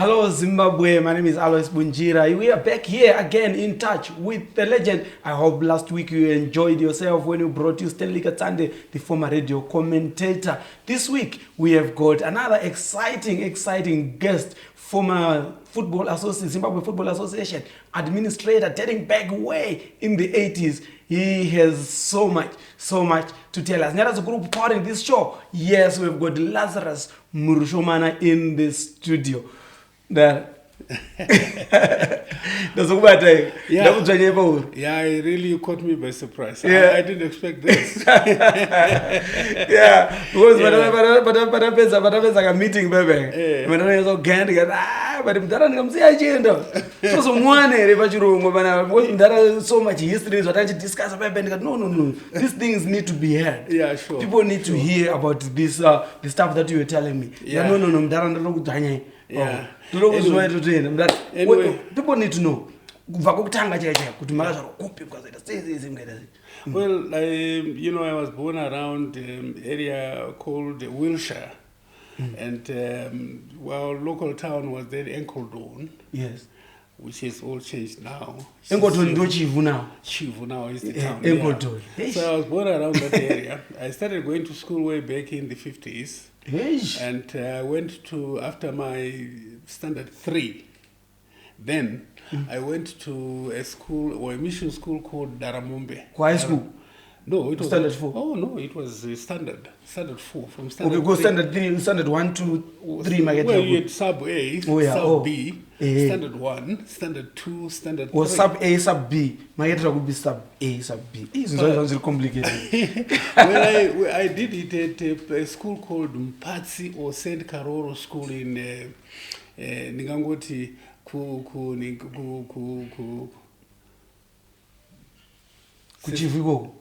Hello Zimbabwe, my name is Alois Bunjira. We are back here again in touch with the legend. I hope last week you enjoyed yourself when we brought you Stanley Katsande, the former radio commentator. This week we have got another exciting guest, former Zimbabwe Football Association administrator, dating back way in the 80s. He has so much to tell us. As a group part in this show, yes, we've got Lazarus Mhurushomana in the studio. That's what Yeah, it really caught me by surprise. Yeah. I didn't expect this. Yeah, because but I meeting baby. When I was organic, but I'm agenda. So someone there are so much history what I discuss about. No. These things need to be heard. Yeah, sure. People need to hear about this the stuff that you were telling me. Yeah. No. Yeah. Anyway, people need to know. Well, I was born around an area called Wilshire, and our local town was then Enkledon. Yes. Which is all changed now. Enkledon Chivu now. Chivu now is the town. Enkledon. Yeah. So I was born around that area. I started going to school way back in the 50s. And I went to, after my standard 3, then I went to a school or a mission school called Daramombe. High school? No, it was standard 4. Oh no, it was standard 4 from standard. Okay, go standard 3, standard 1, 2, 3. Well, you had sub A, sub B, standard 1, standard 2, standard 3. Or sub A, sub B. My head would be sub A, sub B. It's very complicated. Well, I did it at a school called Mpatsi or St. Karoro School in Ningangoti Kuchivuko.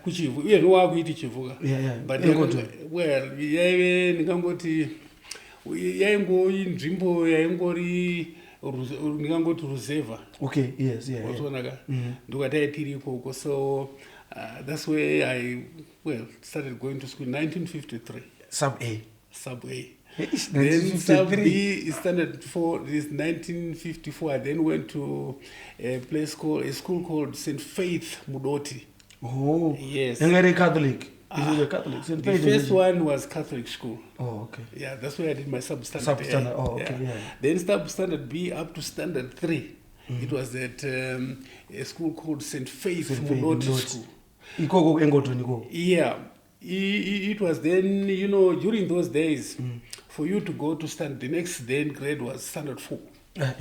Kuchivu. Yeah, no wa kuiti chivuka. Yeah. But well, Ningangoti yaingo inzvimbo yaingori ndingangoti ruseva. Okay, yes, yeah. Wazonaka. Ndokataitiri ikoko. So that's where I started going to school in 1953. Sub A. Then sub B standard 4 is 1954. I then went to a school called St. Faith Mudoti. Oh, yes. And very Catholic. Is it Catholic? The first one was Catholic school. Oh, okay. Yeah, that's where I did my sub-standard. Sub-standard. Oh, okay. Yeah. Then sub-standard B up to standard 3. It was at a school called St. Faith Mudoti School. Yeah. It was then, during those days, for you to go to the next grade was standard 4. Yeah.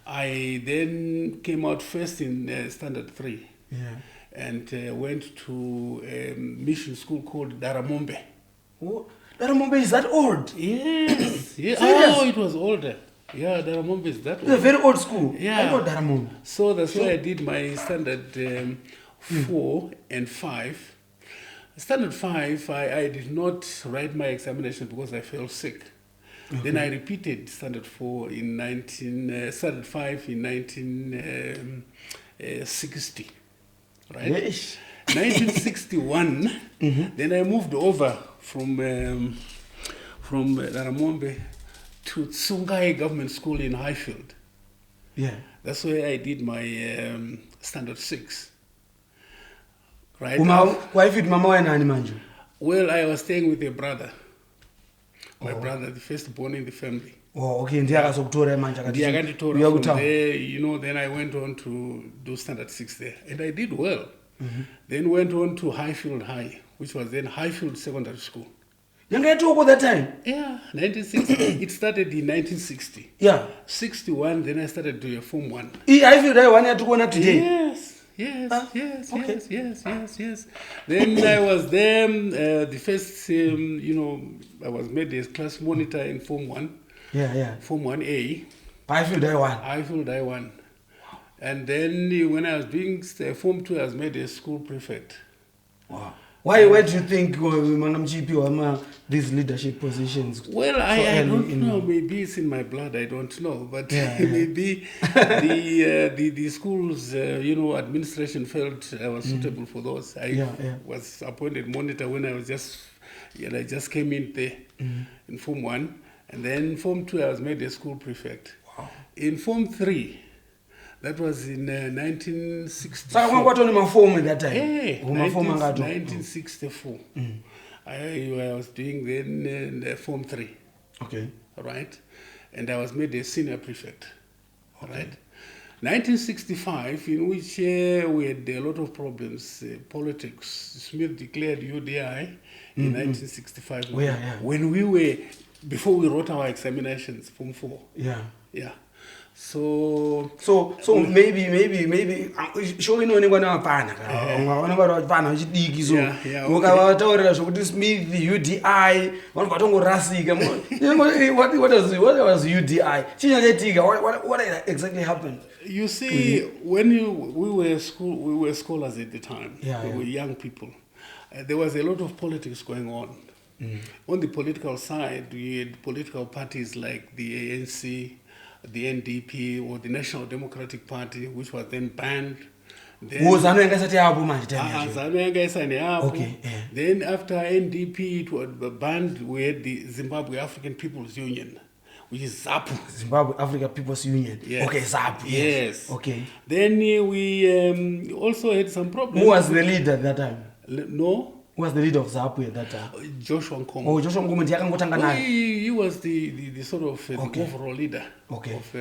I then came out first in standard 3. Yeah. And went to a mission school called Daramombe. Oh, Daramombe is that old? Yes. Yeah. Oh, it was older. Yeah, Daramombe is that old. It's a very old school. Yeah. I know Daramombe. So that's why I did my standard 4 and 5. Standard 5, I did not write my examination because I felt sick. Okay. Then I repeated standard 4 standard 5 in 1960. Right? Yes. 1961. Then I moved over from Daramombe to Tsungai Government School in Highfield. Yeah. That's where I did my standard 6. Right. Why did Mama and Manju? Well, I was staying with a brother. My brother, the firstborn in the family. Oh, okay. And from there, then I went on to do standard 6 there. And I did well. Then went on to Highfield High, which was then Highfield Secondary School. You get to that time? Yeah, 1960. It started in 1960. Yeah. 61, then I started doing a Form 1. Highfield High 1 year to go up today? Yes. Yes. Then I was there, the first, I was made as class monitor in Form 1. Yeah. Form 1A. Highfield I1. Highfield I1. And then when I was doing Form 2, I was made a school prefect. Wow. Why do you think these leadership positions? Well, I don't know. Maybe it's in my blood. I don't know. But maybe the schools, administration felt I was suitable for those. I was appointed monitor when I just came in there in Form 1. And then Form 2, I was made a school prefect. Wow. In Form 3, that was in 1964. So I got on my form at that time. Hey, 1964. I was doing then the Form 3. Okay. Right? And I was made a senior prefect. Right? 1965, in which we had a lot of problems, politics. Smith declared UDI in 1965. When we were, before we wrote our examinations, Form 4. Yeah. Yeah. So maybe show you know pana pana uchidiki so ukavataurira zvokuti Smith UDI vanobvatongorasika what was UDI chinya chaitika what exactly happened? You see, when we were scholars at the time. We were young people. There was a lot of politics going on. On the political side, we had political parties like the ANC, the NDP, or the National Democratic Party, which was then banned. Then after NDP it was banned, we had the Zimbabwe African People's Union, which is ZAPU. Zimbabwe African People's Union. Yes. Okay, ZAPU. Yes. Okay. Then we also had some problems. Who was the leader at that time? No. Who was the leader of ZAPU at that time? Joshua Nkomo. Oh, Joshua Nkomo. He was the sort of the overall leader. Okay. Of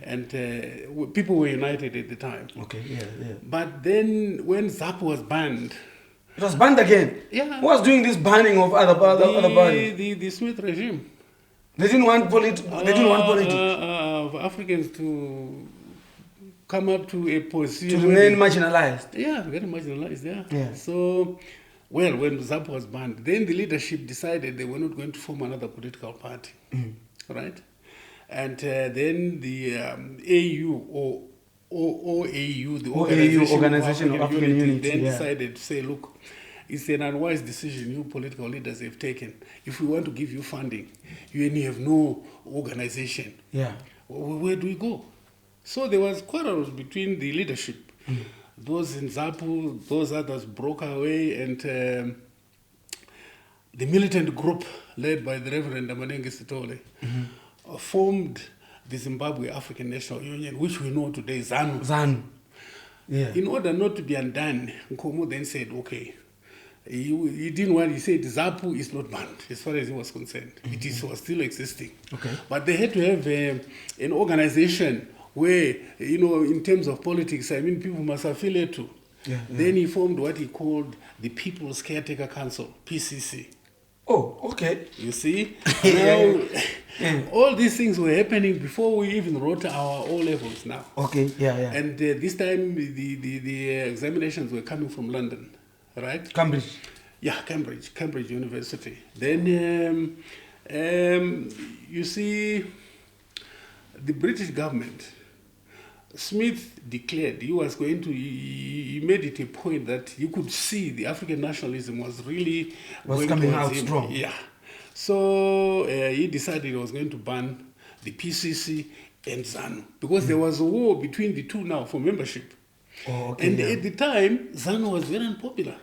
and people were united at the time. Okay. Yeah. But then when ZAPU was banned, it was banned again. Yeah. Who was doing this banning of other parties? The Smith regime. They didn't want politics. Of Africans to come up to a position to remain marginalized. Yeah, very marginalized. Yeah. So, when ZAPU was banned, then the leadership decided they were not going to form another political party, right? And then the AU or OAU, the Organization of African Unity, then decided to say, look, it's an unwise decision you political leaders have taken. If we want to give you funding, you have no organization. Yeah. Where do we go? So there was quarrels between the leadership. Those in ZAPU, those others broke away, and the militant group led by the Reverend Amanenge Sitole formed the Zimbabwe African National Union, which we know today is ZANU. Yeah. In order not to be undone, Nkomo then said, okay, he didn't want, he said ZAPU is not banned as far as he was concerned. It was still existing. Okay. But they had to have an organization where, in terms of politics, people must affiliate to. Yeah. Then he formed what he called the People's Caretaker Council, PCC. Oh, okay. You see? Now, all these things were happening before we even wrote our O-levels now. Okay, yeah. And this time, the examinations were coming from London, right? Cambridge. Yeah, Cambridge University. Then, you see, the British government, Smith declared he was going to, he made it a point that you could see the African nationalism was really coming out strong. Yeah. So he decided he was going to ban the PCC and ZANU because there was a war between the two now for membership. Oh, okay, and at the time, ZANU was very unpopular.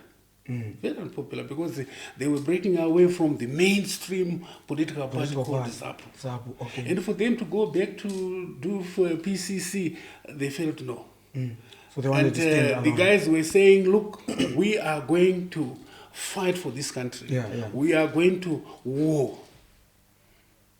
Very unpopular because they were breaking away from the mainstream political party called ZAPU. Okay. And for them to go back to do for PCC, they felt no. So they wanted to stand alone. The guys were saying, look, we are going to fight for this country. Yeah. We are going to war.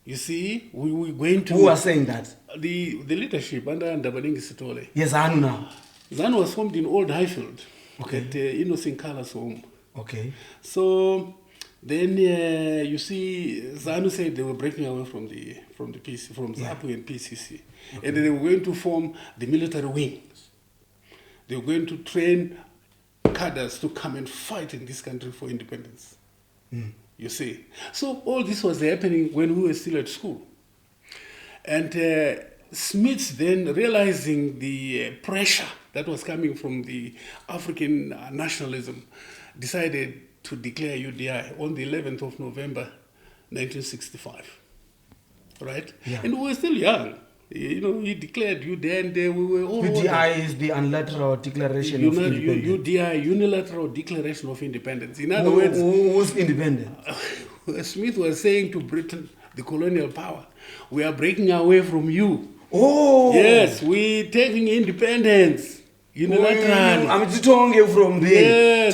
You see, we're going to... Who was saying that? The leadership under Ndabaningi Sitole. Yes, ZANU now. ZANU was formed in Old Highfield. Okay. At Innocent Kala's home. Okay. So then you see, ZANU said they were breaking away from ZAPU and PCC, and they were going to form the military wings. They were going to train cadres to come and fight in this country for independence. You see, so all this was happening when we were still at school, and Smith then realizing the pressure that was coming from the African nationalism, decided to declare UDI on the 11th of November, 1965. Right? Yeah. And we were still young. He declared UDI, and we were all... UDI is the unilateral declaration of independence. UDI, unilateral declaration of independence. In other words... Who's independent? Smith was saying to Britain, the colonial power. We are breaking away from you. Oh! Yes, we're taking independence. Unilaterally. I'm from there. Yes,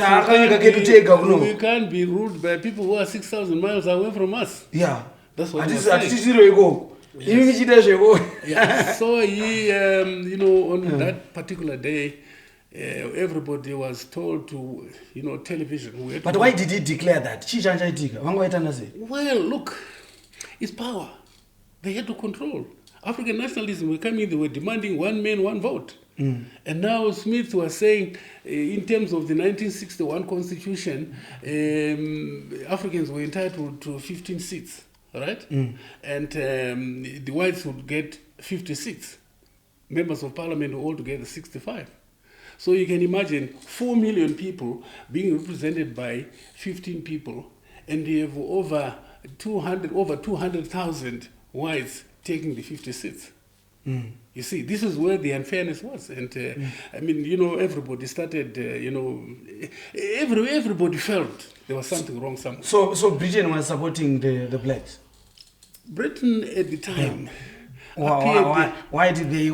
we can't be ruled by people who are 6,000 miles away from us. Yeah. That's what he was saying. Yes. Yeah. So he, on that particular day, everybody was told to, television. But why did he declare that? Well, look, it's power. They had to control. African nationalism were coming, they were demanding one man, one vote. And now Smith was saying, in terms of the 1961 constitution, Africans were entitled to 15 seats, right? And the whites would get 56. Members of parliament were altogether 65. So you can imagine 4 million people being represented by 15 people, and you have over 200,000 whites taking the 50 seats. You see, this is where the unfairness was. And, everybody started, everybody felt there was something wrong somewhere. So Britain was supporting the blacks? Britain at the time... Why did they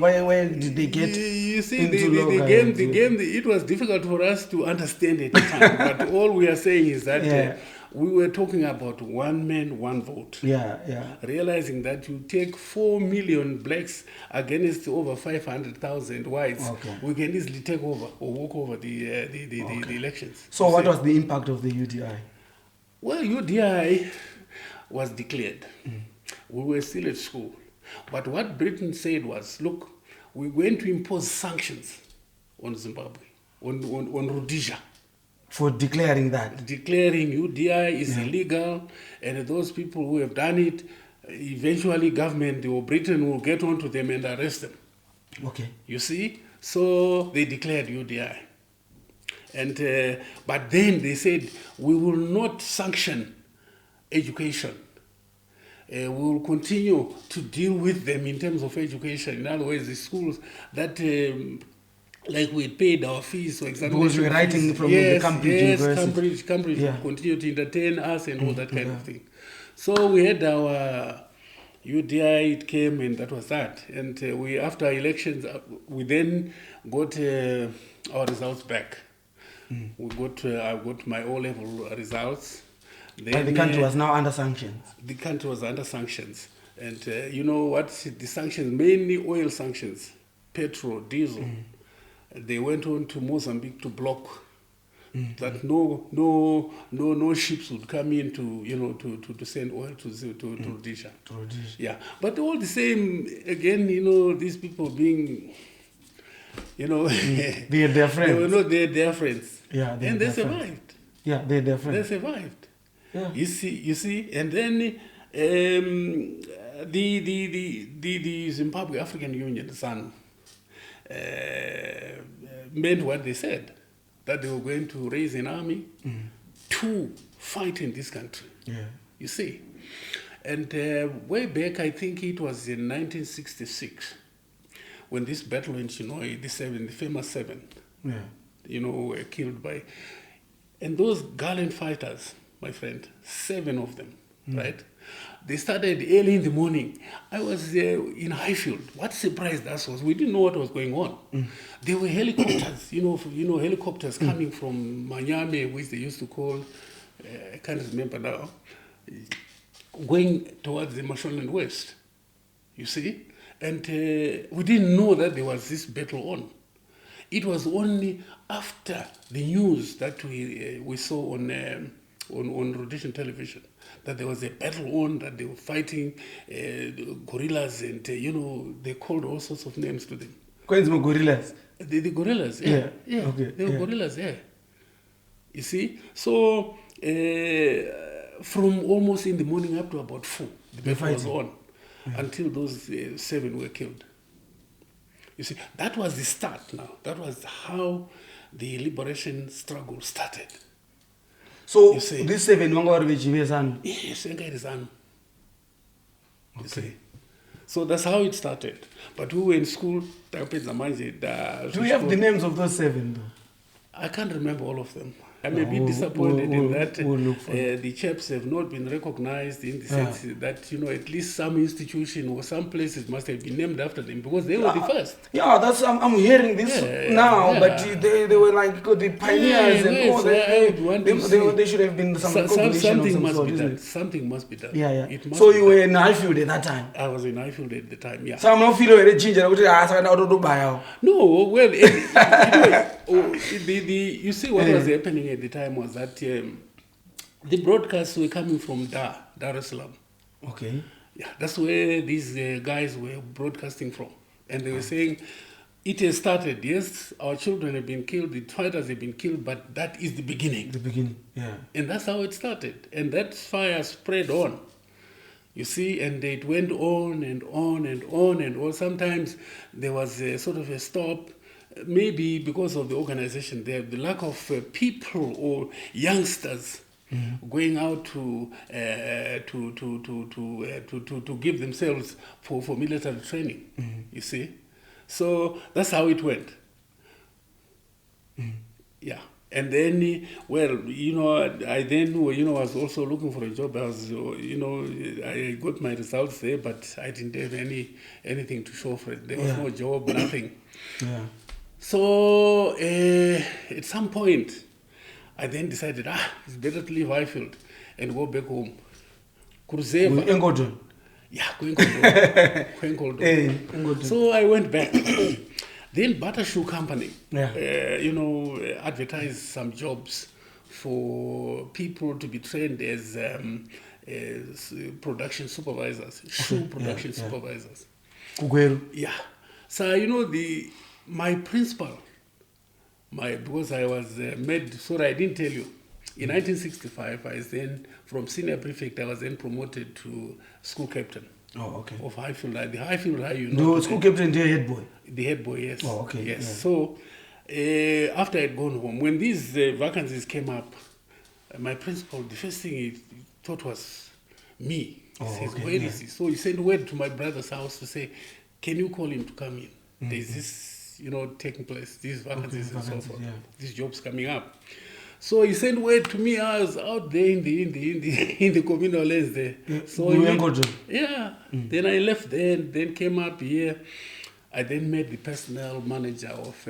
get you see, the game, it was difficult for us to understand at the time. But all we are saying is that... we were talking about one man, one vote. Realizing that you take 4 million blacks against over 500,000 whites, we can easily take over or walk over the elections. So what was the impact of the UDI? Well, UDI was declared. We were still at school. But what Britain said was, look, we're going to impose sanctions on Zimbabwe, on Rhodesia. For declaring that? Declaring UDI is illegal, and those people who have done it, eventually government or Britain will get onto them and arrest them. Okay. You see? So they declared UDI. And but then they said, we will not sanction education. We will continue to deal with them in terms of education. In other words, the schools that... like we paid our fees for examination. Because we were writing from the Cambridge University. Cambridge will continue to entertain us and all that kind of thing. So we had our UDI, it came, and that was that. And we, after elections, we then got our results back. We got I got my O-level results. Then, and the country was now under sanctions. The country was under sanctions. And you know what? The sanctions, mainly oil sanctions, petrol, diesel. They went on to Mozambique to block that no ships would come in to send oil to Rhodesia. Yeah, but all the same, again, these people being, they had their friends. They had their friends. Yeah, and they survived. Yeah, they had their friends. They survived. Yeah. You see, and then the Zimbabwe African Union, SANU, meant what they said, that they were going to raise an army to fight in this country. Yeah. You see. And way back, I think it was in 1966, when this battle in Chinoy, the famous seven, were killed by... And those gallant fighters, my friend, 7 of them, right? They started early in the morning. I was in Highfield. What surprised us was we didn't know what was going on. There were helicopters, helicopters coming from Manyame, which they used to call, I can't remember now, going towards the Mashonaland West, you see? And we didn't know that there was this battle on. It was only after the news that we saw on Rhodesian television that there was a battle on, that they were fighting gorillas, and they called all sorts of names to them. Gorillas? The gorillas, yeah. Okay. They were gorillas, yeah. You see? So from almost in the morning up to about 4, the battle was on until those 7 were killed. You see, that was the start now. That was how the liberation struggle started. So this 7 were Vijivesanu? Yes, Engarizanu. You see. So that's how it started. But we were in school. Do you have the names of those 7 though? I can't remember all of them. I'm a bit disappointed in that the chaps have not been recognized in the sense that, at least some institution or some places must have been named after them because they were the first. Yeah, that's I'm hearing this now, but they were like the pioneers and all that. They should have been some recognition of some sort. Something must be done. Yeah. So you were in Highfield at that time? I was in Highfield at the time, yeah. So I'm not feeling very ginger. No, well, you see what was happening at the time was that the broadcasts were coming from Dar es Salaam. Okay. Yeah, that's where these guys were broadcasting from. And they were saying, it has started, yes, our children have been killed, the fighters have been killed, but that is the beginning. The beginning, yeah. And that's how it started. And that fire spread on. You see, and it went on and on and on and on. Sometimes there was a sort of a stop, maybe because of the organization there, the lack of people or youngsters going out to give themselves for military training. You see, so that's how it went. Yeah. And then, I then, was also looking for a job. I was, I got my results there, but I didn't have anything to show for it. There was no job, nothing. Yeah. So, at some point, I then decided, it's better to leave Highfield and go back home. Kuruzeva. Engodon. Yeah, going Engodon. So I went back. Then Butter Shoe Company, advertised some jobs for people to be trained as production supervisors, shoe production supervisors. Yeah. So, my principal, because I was made, sorry, I didn't tell you. In 1965, I was then, from senior prefect, I was then promoted to school captain. Oh, okay. Of Highfield High. The Highfield High, No, school captain, the head boy. The head boy, yes. Oh, okay. Yes. Yeah. So, after I'd gone home, when these vacancies came up, my principal, the first thing he thought was me. He says, where is he? So he sent word to my brother's house to say, can you call him to come in? There's this, taking place, these vacancies and so forth, these jobs coming up. So he sent word to me. I was out there in the communal lands there. So then I left there, then came up here. I then met the personnel manager of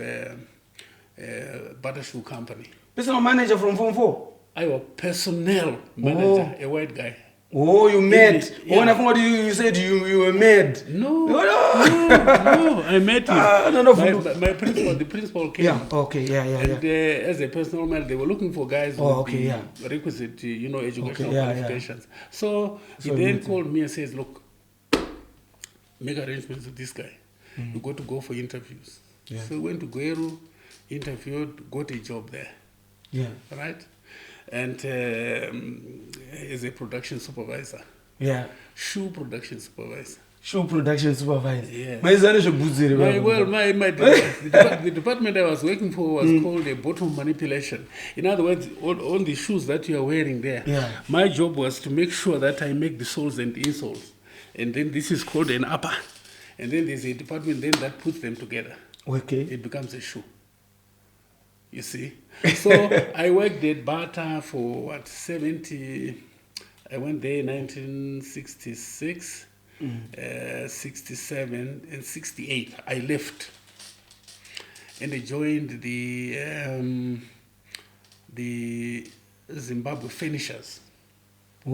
Butter Shoe Company. Personnel manager from Form 4? I was personnel manager, a white guy. Oh, you met. When I found you said you were mad. No, I met him. My principal, the principal came. Yeah, okay, And as a personal manager, they were looking for guys with the requisite, educational qualifications. So he then called me and says, look, make arrangements with this guy. You got to go for interviews. Yeah. So I went to Gweru, interviewed, got a job there. Yeah. Right? And as a production supervisor. Yeah. Shoe production supervisor. Shoe production supervisor. Yeah. The department I was working for was called a bottom manipulation. In other words, on the shoes that you are wearing there, my job was to make sure that I make the soles and insoles. And then this is called an upper. And then there's a department then that puts them together. Okay. It becomes a shoe. You see? So I worked at Bata for 70. I went there in 1966, 67, and 68. I left. And I joined the Zimbabwe Finishers. The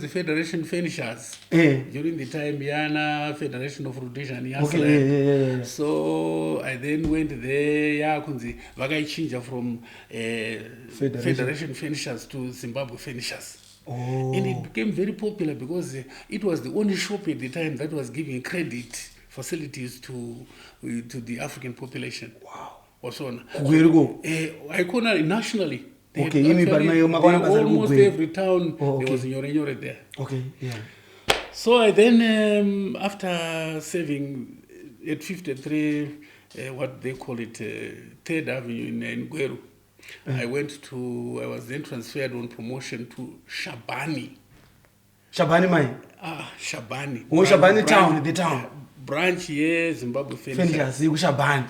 Federation Finishers during the time Yana Federation of Rhodesian Yasland. So I then went there vakachinja from Federation Finishers to Zimbabwe Finishers. And it became very popular because it was the only shop at the time that was giving credit facilities to the African population. Wow. Also, Where you go? Nationally. Okay, almost every town there was Nyore there. Okay, yeah. So I then, after serving at 53, what they call it, 3rd Avenue in Gweru, I was then transferred on promotion to Shabani. Shabani mine? Shabani. Oh, Shabani town, the town. branch yeZimbabwe Fenchas yekushabhani.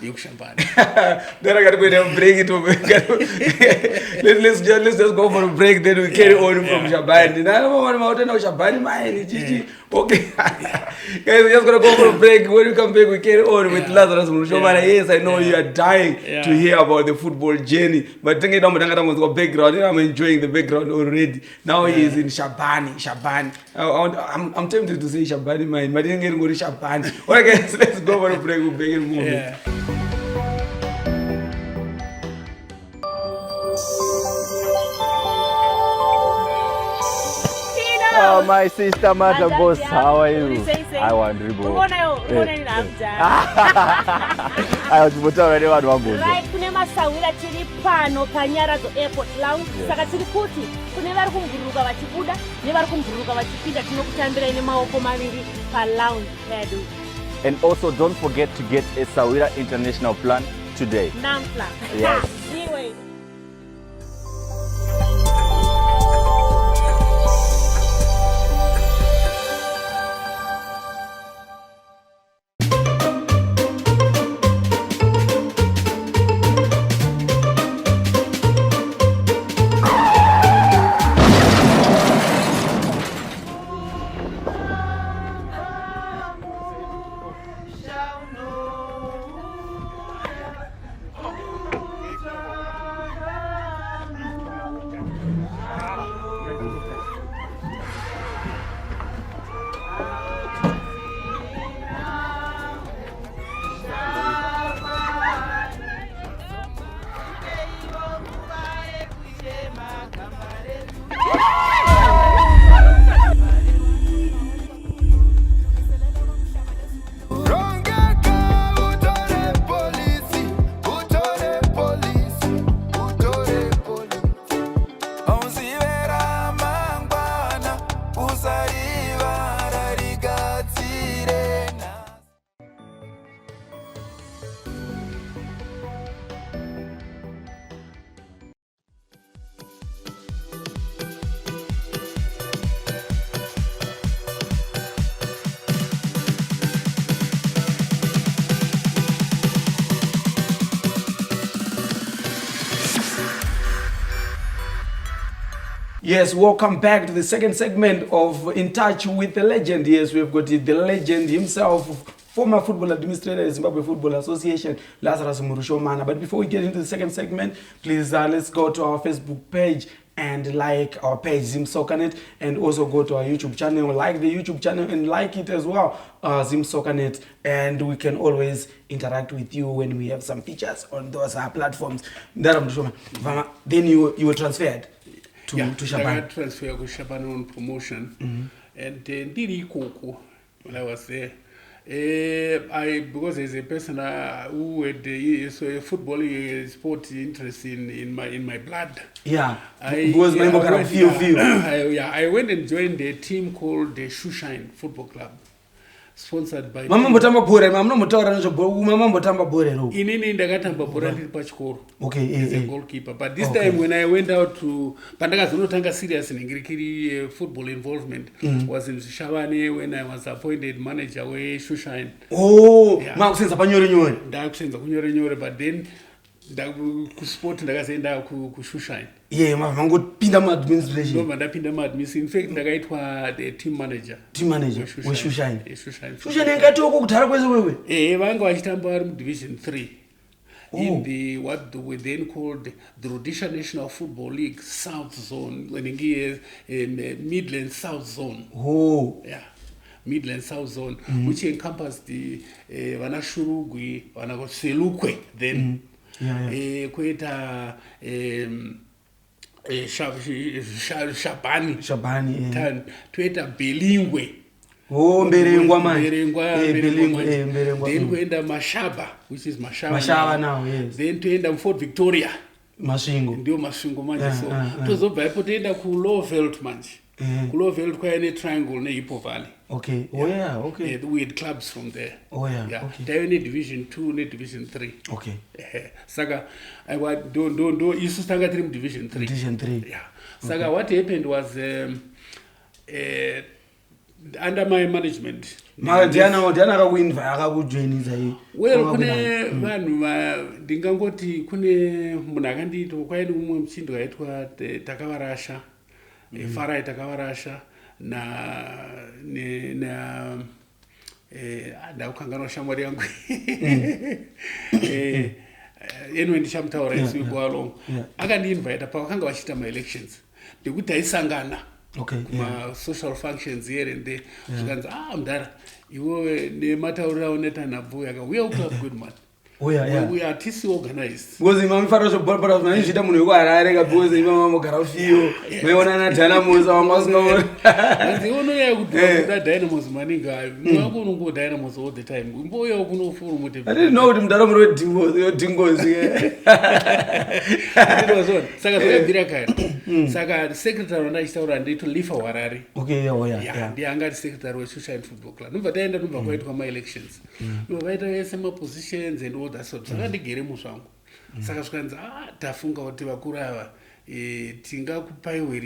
Then I gotta go and break it over. let's just go for a break, then we carry on from Shabani. Okay. Guys, we're just gonna go for a break. When we come back, we carry on with Lazarus Mhurushomana. Yes, I know you are dying to hear about the football journey, but thinking about background, I'm enjoying the background already. Now he is in Shabani. I'm tempted to say Shabani, man, but I didn't go to Shabani. Okay, guys, let's go for a break. We'll begin moving. Oh, my sister, Mother Boss, how are you? I want to go. I was already one boss. Right, kunema sawira chiri pano panyaradzo airport lounge. Saka chiri kuti kune vari kumburuka vachibuda nevari kumburuka vachipinda tinokutambira ine maoko maviri pa lounge pedu. And also don't forget to get a Sawira International plan today. Nampla. Yes. Anyway. Yes, welcome back to the second segment of In Touch with the Legend. Yes, we've got the legend himself, former football administrator at Zimbabwe Football Association, Lazarus Mhurushomana. But before we get into the second segment, please let's go to our Facebook page and like our page, Zim Soccernet, and also go to our YouTube channel, like the YouTube channel and like it as well, Zim Soccernet, and we can always interact with you when we have some features on those platforms. Then you were transferred to Shabani. I transferred to Shabani on promotion, and Diri Koko when I was there. Because as a person who had a football sport interest in my blood. Yeah, I went and joined a team called the Shoeshine Football Club, sponsored by. Mama mbotamba bore, mama mbotaura nezvo mama mbotamba bore ro. Inini ndakatamba bora ndiri pachikoro. Okay, as a goalkeeper. But this time when I went out to pandakazonotanga serious ngirikiri football involvement was in Shabani when I was appointed manager we Shoeshine. Oh, makusenza panyore nyore. Ndakusenza kunyore nyore, but then kusport ndakazoenda kuShoeshine. Yeah, mangopinda mu administration. No, ndapinda mu administration. In fact ndakaitwa the team manager. Team manager we Shoeshine. Shoeshine ngatoko kudhara kwese wewe. Vanga vachitamba vari mu division 3. In the what we then called the Rhodesia National Football League South Zone, when Midland South Zone. Oh, yeah, Midland South Zone, which encompassed the Vanashurugwi, Vanaselukwe, then Kweta Shabani, Tweta Belingwe. Oh, Mberengwa man. Then kwenda Mashaba, which is Mashaba now, yes. Then twenda Fort Victoria. Masvingo. Ndio Masvingo manje so. Tozobva ipo toenda ku Lowveld manje. Ku Lowveld kwaine triangle neIpo Valley. Okay. Oh yeah, okay. Yeah, we had clubs from there. Oh yeah. Okay. Tayo division 2 ne division 3. Okay. Saka I want do isu stanga trim division 3. Division 3. Yeah. Saka what happened was under my management. Diana akakuinvite akakujoinisa hii. Well, kune vanhu ndingangoti kune munhu akanditi kwaidi umwe muchindo waitwa takavarasha. Farai takavarasha ndakukanganwa shamwari yangu. Anyway ndichamutaura isu go along. Akandiinvite pakanga vachita ma-elections. Ndikuti taisangana. Okay. Social functions here and there. Zvikanzi mudara iwe nematauriro auneta nabvuya we are club good man. Oh yeah. We are TC organized. Because imam faro so bora zvinachita munhu wekwaraare because imam amogara fiyo. Meiona na Dynamos wangasingaona. Ndiono ya kuda Dynamos maninga. Mwako unongo Dynamos all the time. Mboyo kunofuru muti. I didn't know kuti mudara muri dingozi. Saka zvakabvira kare. Saka secretary wandaitaura ndito Lifa Warari. Okay, yeah. Ndianga secretary weShushain Football Club. Ndobva taenda kwaitwa ma-elections. Ndobva taita sema positions and all that sort. Saka ndigere musvangu. Saka zvikanzi tafunga kuti vakuru ava tingakupaiwo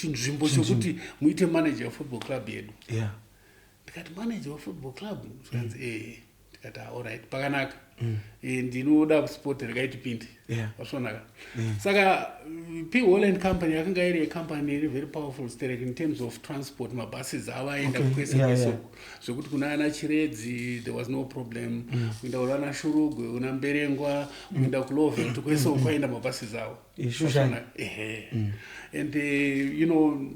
chinzvimbo chokuti muite manager wefootball club yedu. Ndikati manager wefootball club zvikanzi ndikati alright pakanaka. Ndinoda sport rakaitipinde. Wasvonaka. Saka P. Holland Company yakanga iri company very powerful still in terms of transport. Mabuses avaenda kwese zvekuti kuna ana Chiredzi there was no problem. Kuenda kuna Shurugwe, kuna Mberengwa, kuenda kuLovell kwese kwaenda mabuses avo. And you know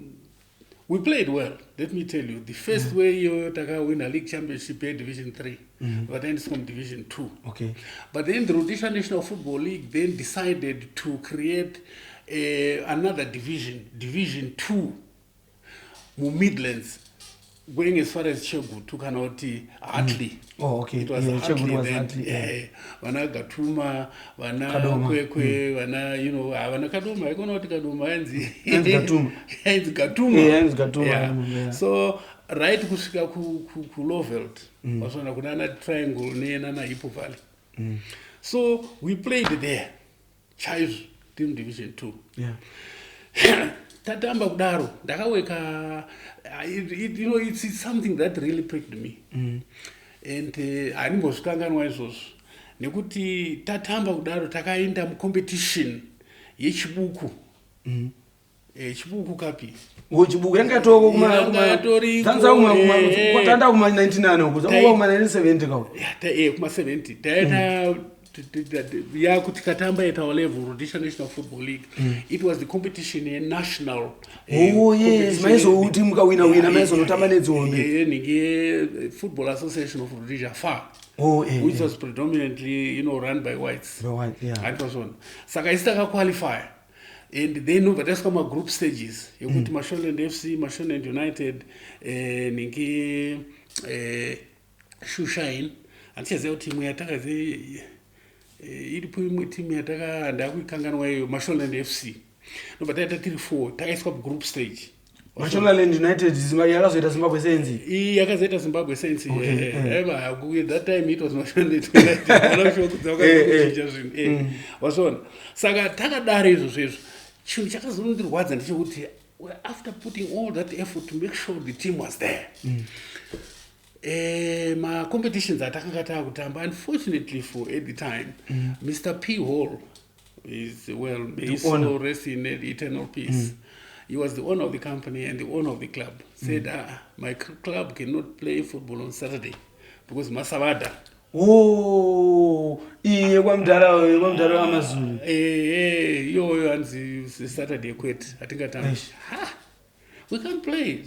we played well. Let me tell you, the first way Taka win a league championship in Division 3, but then it's from Division 2. Okay. But then the Rhodesia National Football League then decided to create another division, Division 2, Midlands, going as far as Chegu, to Kanoti, Atli. Oh, okay. It was Atli then. Wana Gatuma, Wana Kwekwe, Wana, Wana Kaduma, I go not Kaduma, and Gatuma. So, right kusika ku Lovell, wasona kunana triangle ne nana Ipo Valley. So we played there. Chives team Division 2. Tatamba kudaro ndakaweka it's something that really pricked me. And animboskanganwa izvozvo nekuti tatamba kudaro takaenda mucompetition yechibuku. Chibuku kapi chibuku yangatoko kuma kuma 99 uko kuma 70 kawo kuma 70 taita yakuti katamba at our level Rhodesia National Football League. It was the competition in national. Yes, maizo uti mukawina maizo notamba nedzombe nige Football Association of Rhodesia FA. Which was predominantly run by whites. And was on. Saka istaka qualify. And then over that's come group stages. You go to Mashonaland FC, Mashonaland United, Ninki Shushain, and says our team yataka iripo team yataka ndakuikanganwa Mashonaland FC. No, but that 3-4 takaiskwa group stage. Mashonaland United yakazoita Zimbabwe Saints. Yakazoita Zimbabwe Saints. At that time it was Mashonaland United. Was on. Saka takadare izvo. Chinhu chakazondirwadza ndechekuti after putting all that effort to make sure the team was there. Ma-competitions atakanga takutamba, unfortunately for at the time, Mr. P. Hall is, may so rest in eternal peace. He was the owner of the company and the owner of the club. Said, my club cannot play football on Saturday because Masavada. Iye kwamdara wamazulu. Yo anzi Saturday quit. I think we can't play.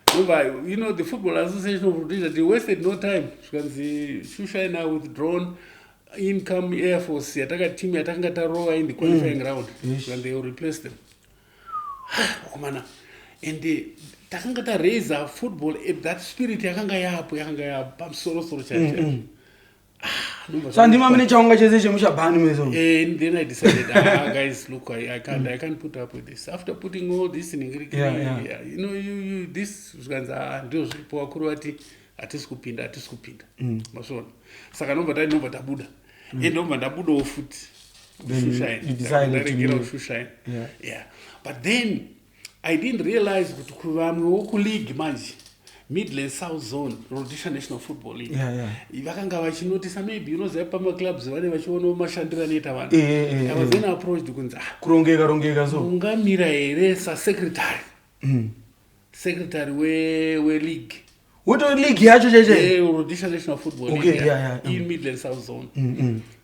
The Football Association of Rhodesia, they wasted no time. Because the Shushain now withdrawn, income Air Force, yataka team yatanga taroa in the qualifying round. And they will replace them. And the takanga raise football, that spirit yakanga yapo pamsoro chacha. And then I decided, guys, look, I can't put up with this. After putting all this in this ndio zipo Croati atisikupinda. Masona. Saka nomba tabuda. Nomba ndabuda ofuti. You decided to get out Shushain. Yeah. But then I didn't realize kuti kuvamwewo kuleague manje Midland South Zone Rhodesia National Football League vakanga vachinotisa maybe unoziva pamaclubs vane vachiona mashandiro anoita vanhu I was then approached kunzi kurongeka so ungamira here secretary we-league what league yacho cheche Rhodesia National Football League in Midland South Zone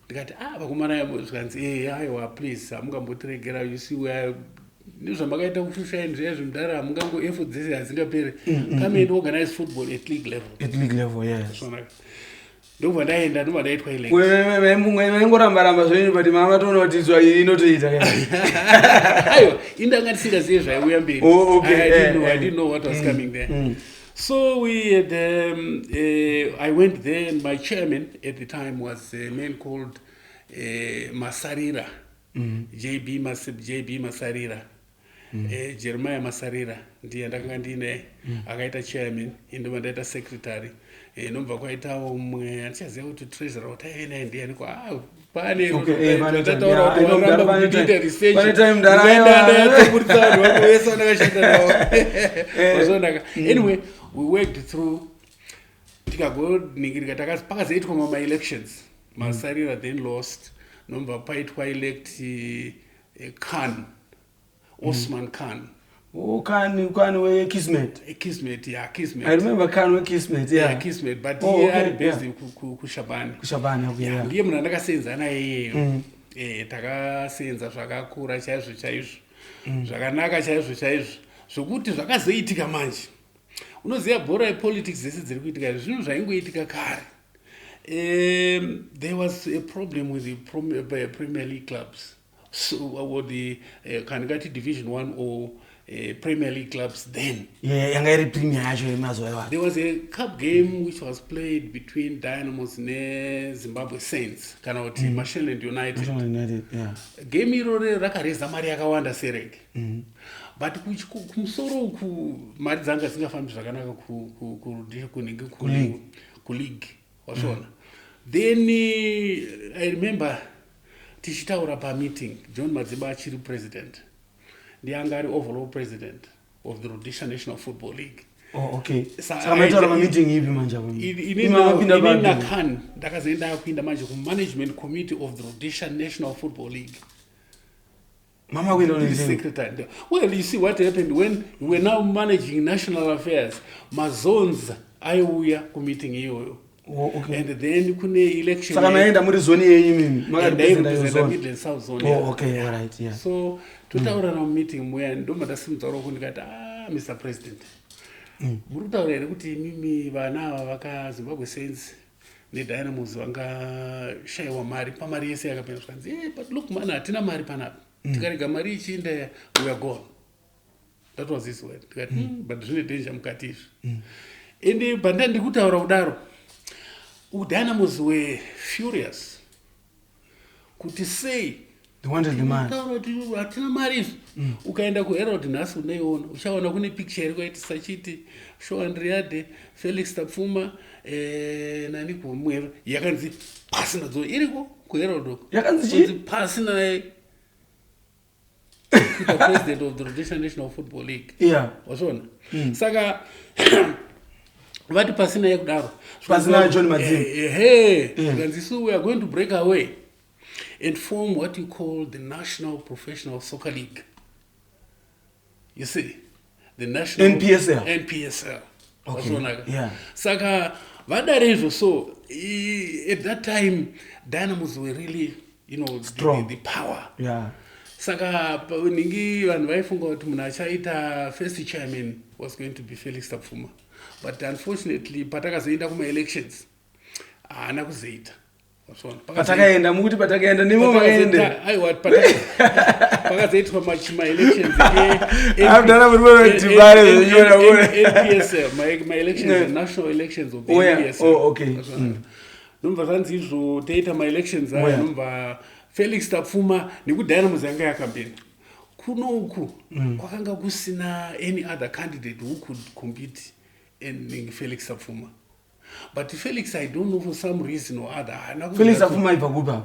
ndikati vakomana zvikanzi aiwa please hamungambotiregera you see where nezvamakaita kushushaini zviya zvimudhara hamungangoefo dzese hazingaperi come and organize football at league level yes ndobva ndaenda ndobva ndaitwa vaingoramba zvenyu but mama toona kuti izwa inotoita aiwa indanga ndisingazive zvaiuya mberi I didn't know what was coming there so we had I went there and my chairman at the time was a man called Masarira JB Masarira Jeremiah Masarira ndiye ndakanga ndine akaita chairman indobva ndaita secretary nobva kwaitawo mumwe andichaziva kuti treasurer wataive ndiani pane tataura kuti varamba kuita research ndatoburitsa vanhu vangu vese vandakashanda navo wazonaka anyway we worked through tikagoningirika pakazoitwa mama-elections Masarira then lost nomba paitwa elect Khan Osman Khan Khan we Kismet Kismet I remember Khan we Kismet Kismet but he are based kuShabani ndiye munhu andakasenza naye takasenza zvakakura chaizvo zvakanaka chaizvo zvokuti zvakazoitika manje unoziva bhora yepolitics dzese dziri kuitika zvinhu zvaingoitika kare there was a problem with the Premier League clubs or the Kanigati Division 1 or Premier League clubs then. There was a cup game which was played between Dynamos and Zimbabwe Saints, Marshland United. Game irore rakareza mari yakawanda sereke. But kumusoro uku mari dzanga dzingafambi zvakanaka ku league washona. Then I remember tichitaura pameeting John Madziba achiri president ndianga ari overall president of the Rhodesia National Football League. Saka maitaura meeting ipi manje inina Khan ndakazoenda kupinda manje management committee of the Rhodesia National Football League. Mama will secretary. Well, you see what happened when we were now managing national affairs. Mazons aiuya ku meeting iyoyo. And then kune election. Saka maenda muri zone yenyu mimi. Makarepresenta Midland South Zone. All right, yeah. So tutaura na meeting mwe ndoma ndasimutaura kundikati Mr President. Muri kutaura here kuti mimi vana ava vaka Zimbabwe Saints neDynamos vanga shaiwa mari pamari yese yakapera zvanzi but look man hatina mari panapa. Tikarega mari ichienda we are gone. That was his word. But zvine danger mukati izvi. Ende banda ndikutaura kudaro. Dynamos were furious. Kuti say they wanted the man. Hatina mari. Ukaenda ku Herald nhasi unaiona. Uchaona kune picture iri kwaitisa chiti Show Andriade, Felix Tapfuma, nani kumwero yakanzi pasina dzo iriko ku Herald. Yakanzi pasina the president of the Rhodesia National Football League. Wazona. Saka vati pasina yekudaro. Pasina John Madziba. So we are going to break away and form what you call the National Professional Soccer League. You see, the National NPSL. Okay. Saka vadarezo. So at that time, Dynamos were really, strong. The power. Saka ningi vanhu vaifunga kuti munhu achaita first chairman was going to be Felix Tapfuma. But unfortunately patakazoenda kuma-elections haana kuzoita. Patakaenda mukuti patakaenda nimo makaende. Aiwa pakazoitwa ma-elections NPSL my-elections the national elections of the NPSL. Nomva zvanzi izvo taita ma-elections aya nomva Felix Tapfuma nekudynamos yanga yakambeni. Kunoku kwakanga kusina any other candidate who could compete in Felix Tapfuma. But Felix, I don't know for some reason or other. Felix Tapfuma ipa kupa.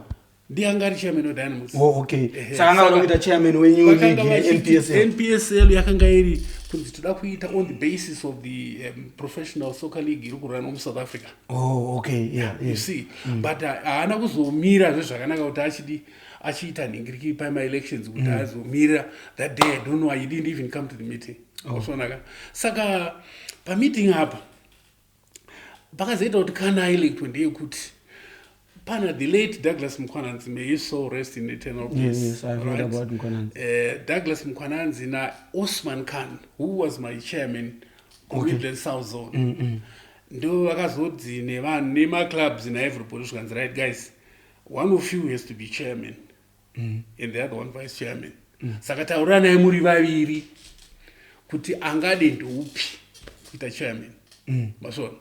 ndianga ari chairman weDynamos. Okay. Saka anga kuita chairman wenyu NPSL. NPSL yakanga iri kuti toda kuita on the basis of the professional soccer league iri kurana muSouth Africa. Okay. Yeah. You see. But haana kuzomira zvakanaka kuti achiita ningiriki primary elections kuti azomira that day. I don't know why he didn't even come to the meeting. Saka pa meeting apa pakazoita kuti kana electwa ndeyekuti pana the late Douglas Mkhwananzi, may his soul rest in eternal peace. Yes, I've heard about Mkhwananzi. Douglas Mkhwananzi na Osman Khan, who was my chairman of Midland South Zone. Ndo vakazodzi nevanhu nema-clubs na everybody zvikanzi, right guys, one of you has to be chairman and the other one vice chairman. Saka tauranai muri vaviri kuti angade ndoupi kuita chairman. Masona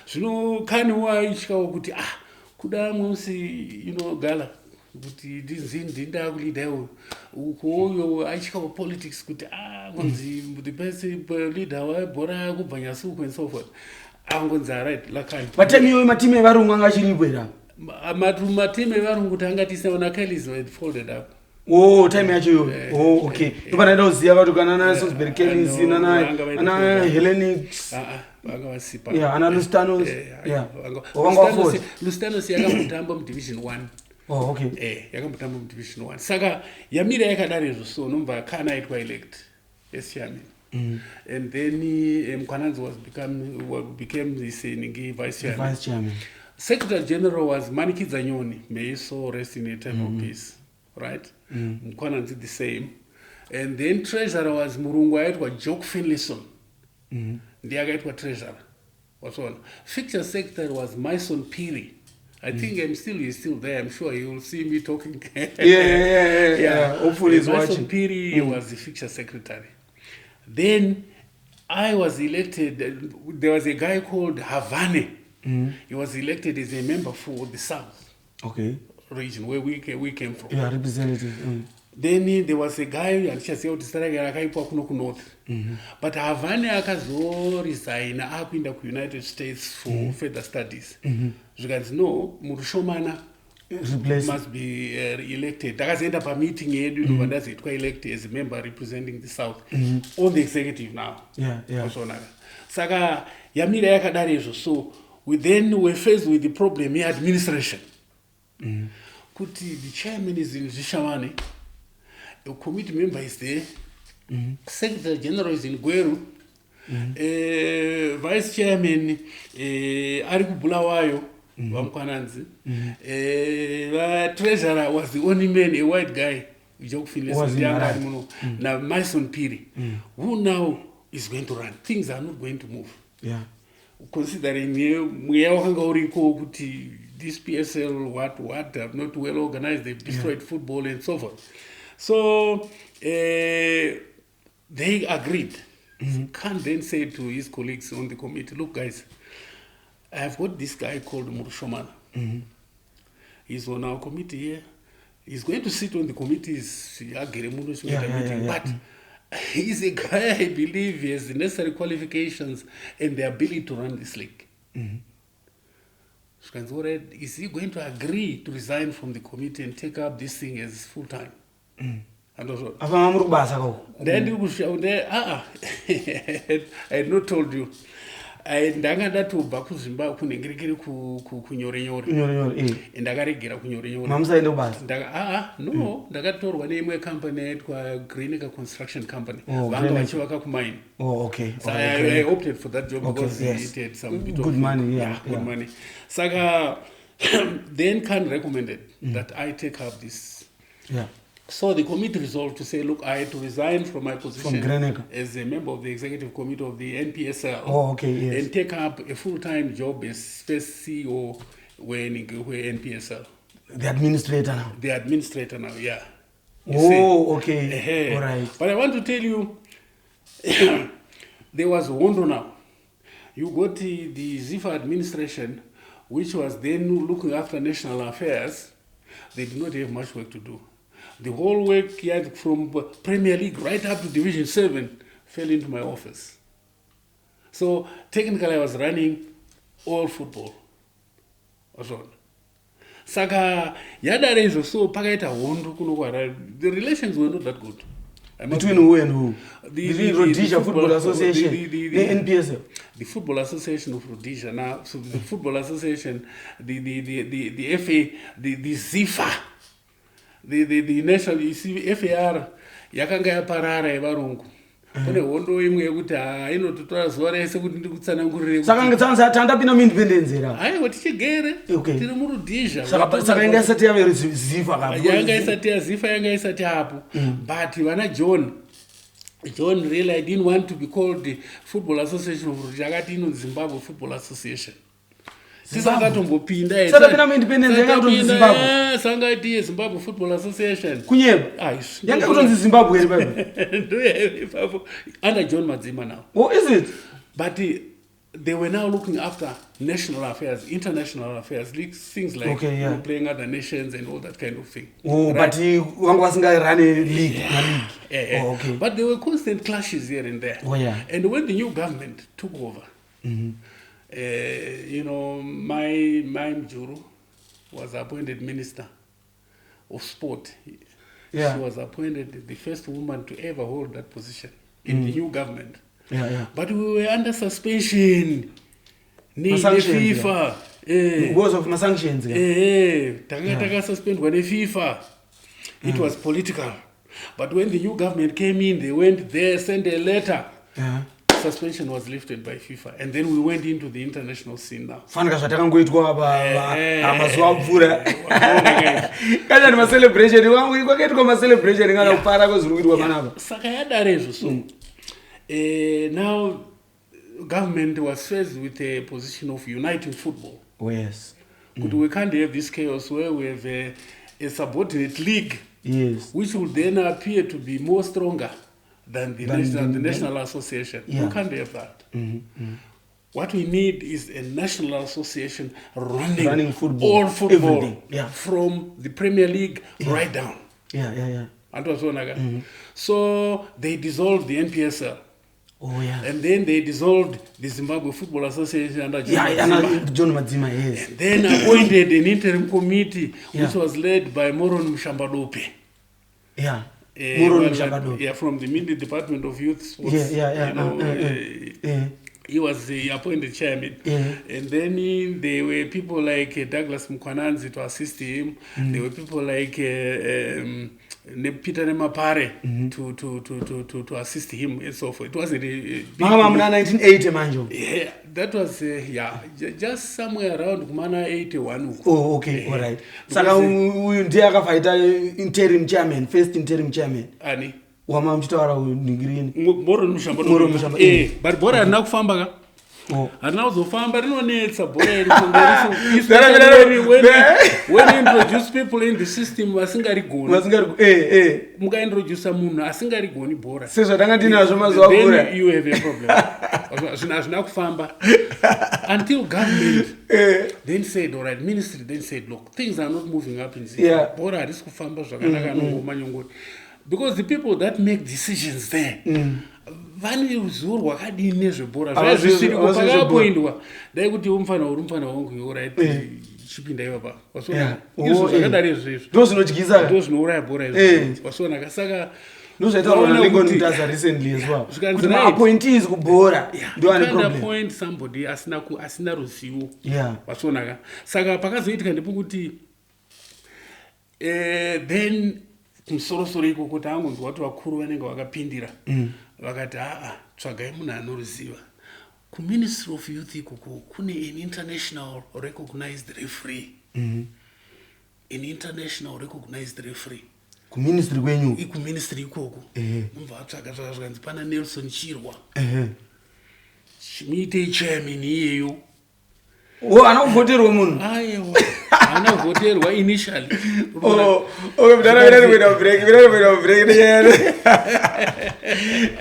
zvino Khan waityawo kuti kuda musi gala kuti ndinda kulida ukoyo aityawo politics kuti ngonzi the best leader wabhora kubva nyasuku and so forth. Angonzi right lakani matime evarungu anga achiripo era matime evarungu kuti angatisana Kelly's were folded up. Time yacho yo. Okay. Ndopanaenda kuziva kuti kana na Salisbury Kelly's ana Hellenics vakavasipa. Ana Lustanos. Lustanos yakambotamba mudivision 1. Okay. Yakambotamba mudivision 1. Saka yamira yakadaro izvo, so nomva Khan aitwa elect as chairman. And then Mkhwananzi became this vice chairman. Secretary General was Manikidza Nyoni, may his soul rest in eternal peace. Right? Mkhwananzi the same. And then treasurer was Murungu aitwa Jock Finlayson. Ndiye akaitwa treasurer. Wasona. Fixture secretary was Mason Piri. I think he's still there. I'm sure you will see me talking. Yeah. Hopefully he's watching. Mason Piri was the fixture secretary. Then I was elected. There was a guy called Havane. He was elected as a member for the South region where we came from. Yeah, representative. Then there was a guy andichaziva kuti zita rake rakaipwa kuno kunorth. But Havane akazoresign akuenda kuUnited States for further studies. Zvikanzi no, Mhurushomana must be elected. Takazoenda pameeting yedu ndobva ndazoitwa elected as a member representing the South on the executive now. Saka yamira yakadaro izvo. So we then were faced with the problem yeadministration. Kuti the chairman is in Zvishavane, a committee member is there, Secretary General is in Gweru, Vice Chairman ari kuBulawayo vaMkhwananzi, Treasurer was the only man, a white guy, now Mason Piri, who now is going to run. Things are not going to move. Considering this PSL, what, they're not well organized, they've destroyed football and so forth. So they agreed. Khan then said to his colleagues on the committee, look guys, I have got this guy called Mhurushomana. He's on our committee here. He's going to sit on the committees, but he's a guy I believe he has the necessary qualifications and the ability to run this league. Is he going to agree to resign from the committee and take up this thing as full time? And also, I had not told you. Ndakada tobva kuZimbabwe kunengekere kunyore ndakaregera kunyore mamusaende kubasa no ndakatorwa neimwe company yaitwa Greenacre Construction Company vanga vachivaka kumaini. So I opted for that job because it had some bit good of money. Good money. Saka then Khan recommended that I take up this. So the committee resolved to say, look, I had to resign from my position as a member of the executive committee of the NPSL and take up a full-time job as first CEO where NPSL. The administrator now? The administrator now, yeah. All right. But I want to tell you, there was Wondo now. You got the Zifa administration, which was then looking after national affairs. They did not have much work to do. The whole work here from Premier League right up to Division 7 fell into my office. So technically I was running all football. Saka yadare izvo so pakaita hondo kunokwara. The relations were not that good. Between who and who? Between Rhodesia Football Association and NPSL? The Football Association of Rhodesia. Now, so the Football Association, the FA, the ZIFA, the National, you see, FAR, yakanga yaparara evarungu. Kune hondo imwe yekuti inototora zuva rese kuti ndikutsanangurire saka ngetsanza tandapinda muindependence era aiwa tichigere tiri murudhizha saka yanga isati yave zifa kapo yanga isati yazifa yanga isati hapo but vana John really, I didn't want to be called the Football Association of Rhodesia. Akati ino Zimbabwe Football Association. Sisa akatombopinda saka pina muindependence yanga kutonzi Zimbabwe sanga iti Zimbabwe Football Association kunyeba yanga kutonzi Zimbabwe eri baba ndo under John Madzima now. Oh, is it? But they were now looking after national affairs, international affairs, things like playing other nations and all that kind of thing. Oh, right? But wangu wasinga run a league. Oh, okay. But there were constant clashes here and there. Oh, yeah. And when the new government took over, you know, my Mjuru was appointed Minister of Sport. Yeah. She was appointed the first woman to ever hold that position in the new government. But we were under suspension. The FIFA. Because of my sanctions. Taka suspended the FIFA. It was political. But when the new government came in, they went there, sent a letter. Suspension was lifted by FIFA, and then we went into the international scene now. Fanika zvatakangoitwa mazuva mvura. Kana ni ma celebration wangu kwakaitwa ma celebration ngana kupara kwezviri kuitwa panapa. Saka yadarezvo so. Now government was faced with a position of uniting football. Oh, yes. But we can't have this chaos where we have a subordinate league, which will then appear to be more stronger than the national association. We can't have that. What we need is a national association running football, all football, from the Premier League right down. So they dissolved the NPSL. Oh, yeah. And then they dissolved the Zimbabwe Football Association under John Madzima. Yes. And then appointed an interim committee which was led by Mhurushomana. From the Mindi Department of Youth Sports. He was the appointed chairman. And then there were people like Douglas Mkwananzi to assist him. There were people like Peter Nemapare to assist him and so forth. It was a big 1980 manjo. Yeah, that was just somewhere around Kumana 81. Oh, okay, all right. Saka uyu ndiye akafaita interim chairman, first interim chairman. Ani wama mchitaura ningirini Mhurushomana. But bora arina kufamba ka harina kuzofamba rinonetsa bora iri when you introduce people in the system vasingarigoni mukaintroduce munhu asingarigoni bora sezvatangatinazvo mazuva bora, then you have a problem. Hazvina kufamba until government then said, all right, ministry then said, look, things are not moving up in Zimbabwe. Bora harisi kufamba zvakanaka nongomanyongori. Because the people that make decisions there, vane ruzivo rwakadini nezvebhora zvaizvisiriko pakapoindwa dai kuti umfana wangu right chipinda ivapa wasona izvo zvakadari izvezvo ndo zvinotyisa ndo zvinouraya bhora izvo wasona saka ndozvaitaura Lincoln Mtaza recently as well kuti ma-appointees kubhora ndo ane problem. Appoint somebody asina ruzivo wasona saka pakazoitika ndepekuti then kumusoro iko kuti angonzwa kuti vakuru vanenge vakapindira vakati tsvagai munhu anoruziva kuministry of youth ikoko kune an international recognized referee. An international recognized referee kuministry kwenyu ikuministry ikoko mubva atsvaga zvakanzi pana Nelson Chirwa muitei chairman iyeyo ana kuvhoterwa munhu aiwa ana kuvhoterwa initially. Okay, we're not going to break.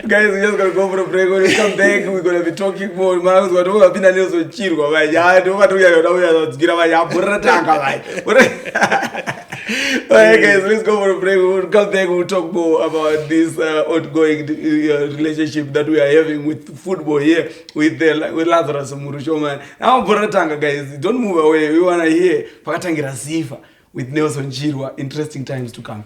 Guys, we're just going to go for a break. When we come back, we're going to be talking more. Man, we're going to be talking about Chirwa. Alright, guys, let's go for a break. We'll come back. We'll talk more about this ongoing relationship that we are having with football here with Lazarus Mhurushomana. Now, Boratanga, guys, don't move away. We want to hear Pakatangira Ziva with Nelson Chirwa. Interesting times to come.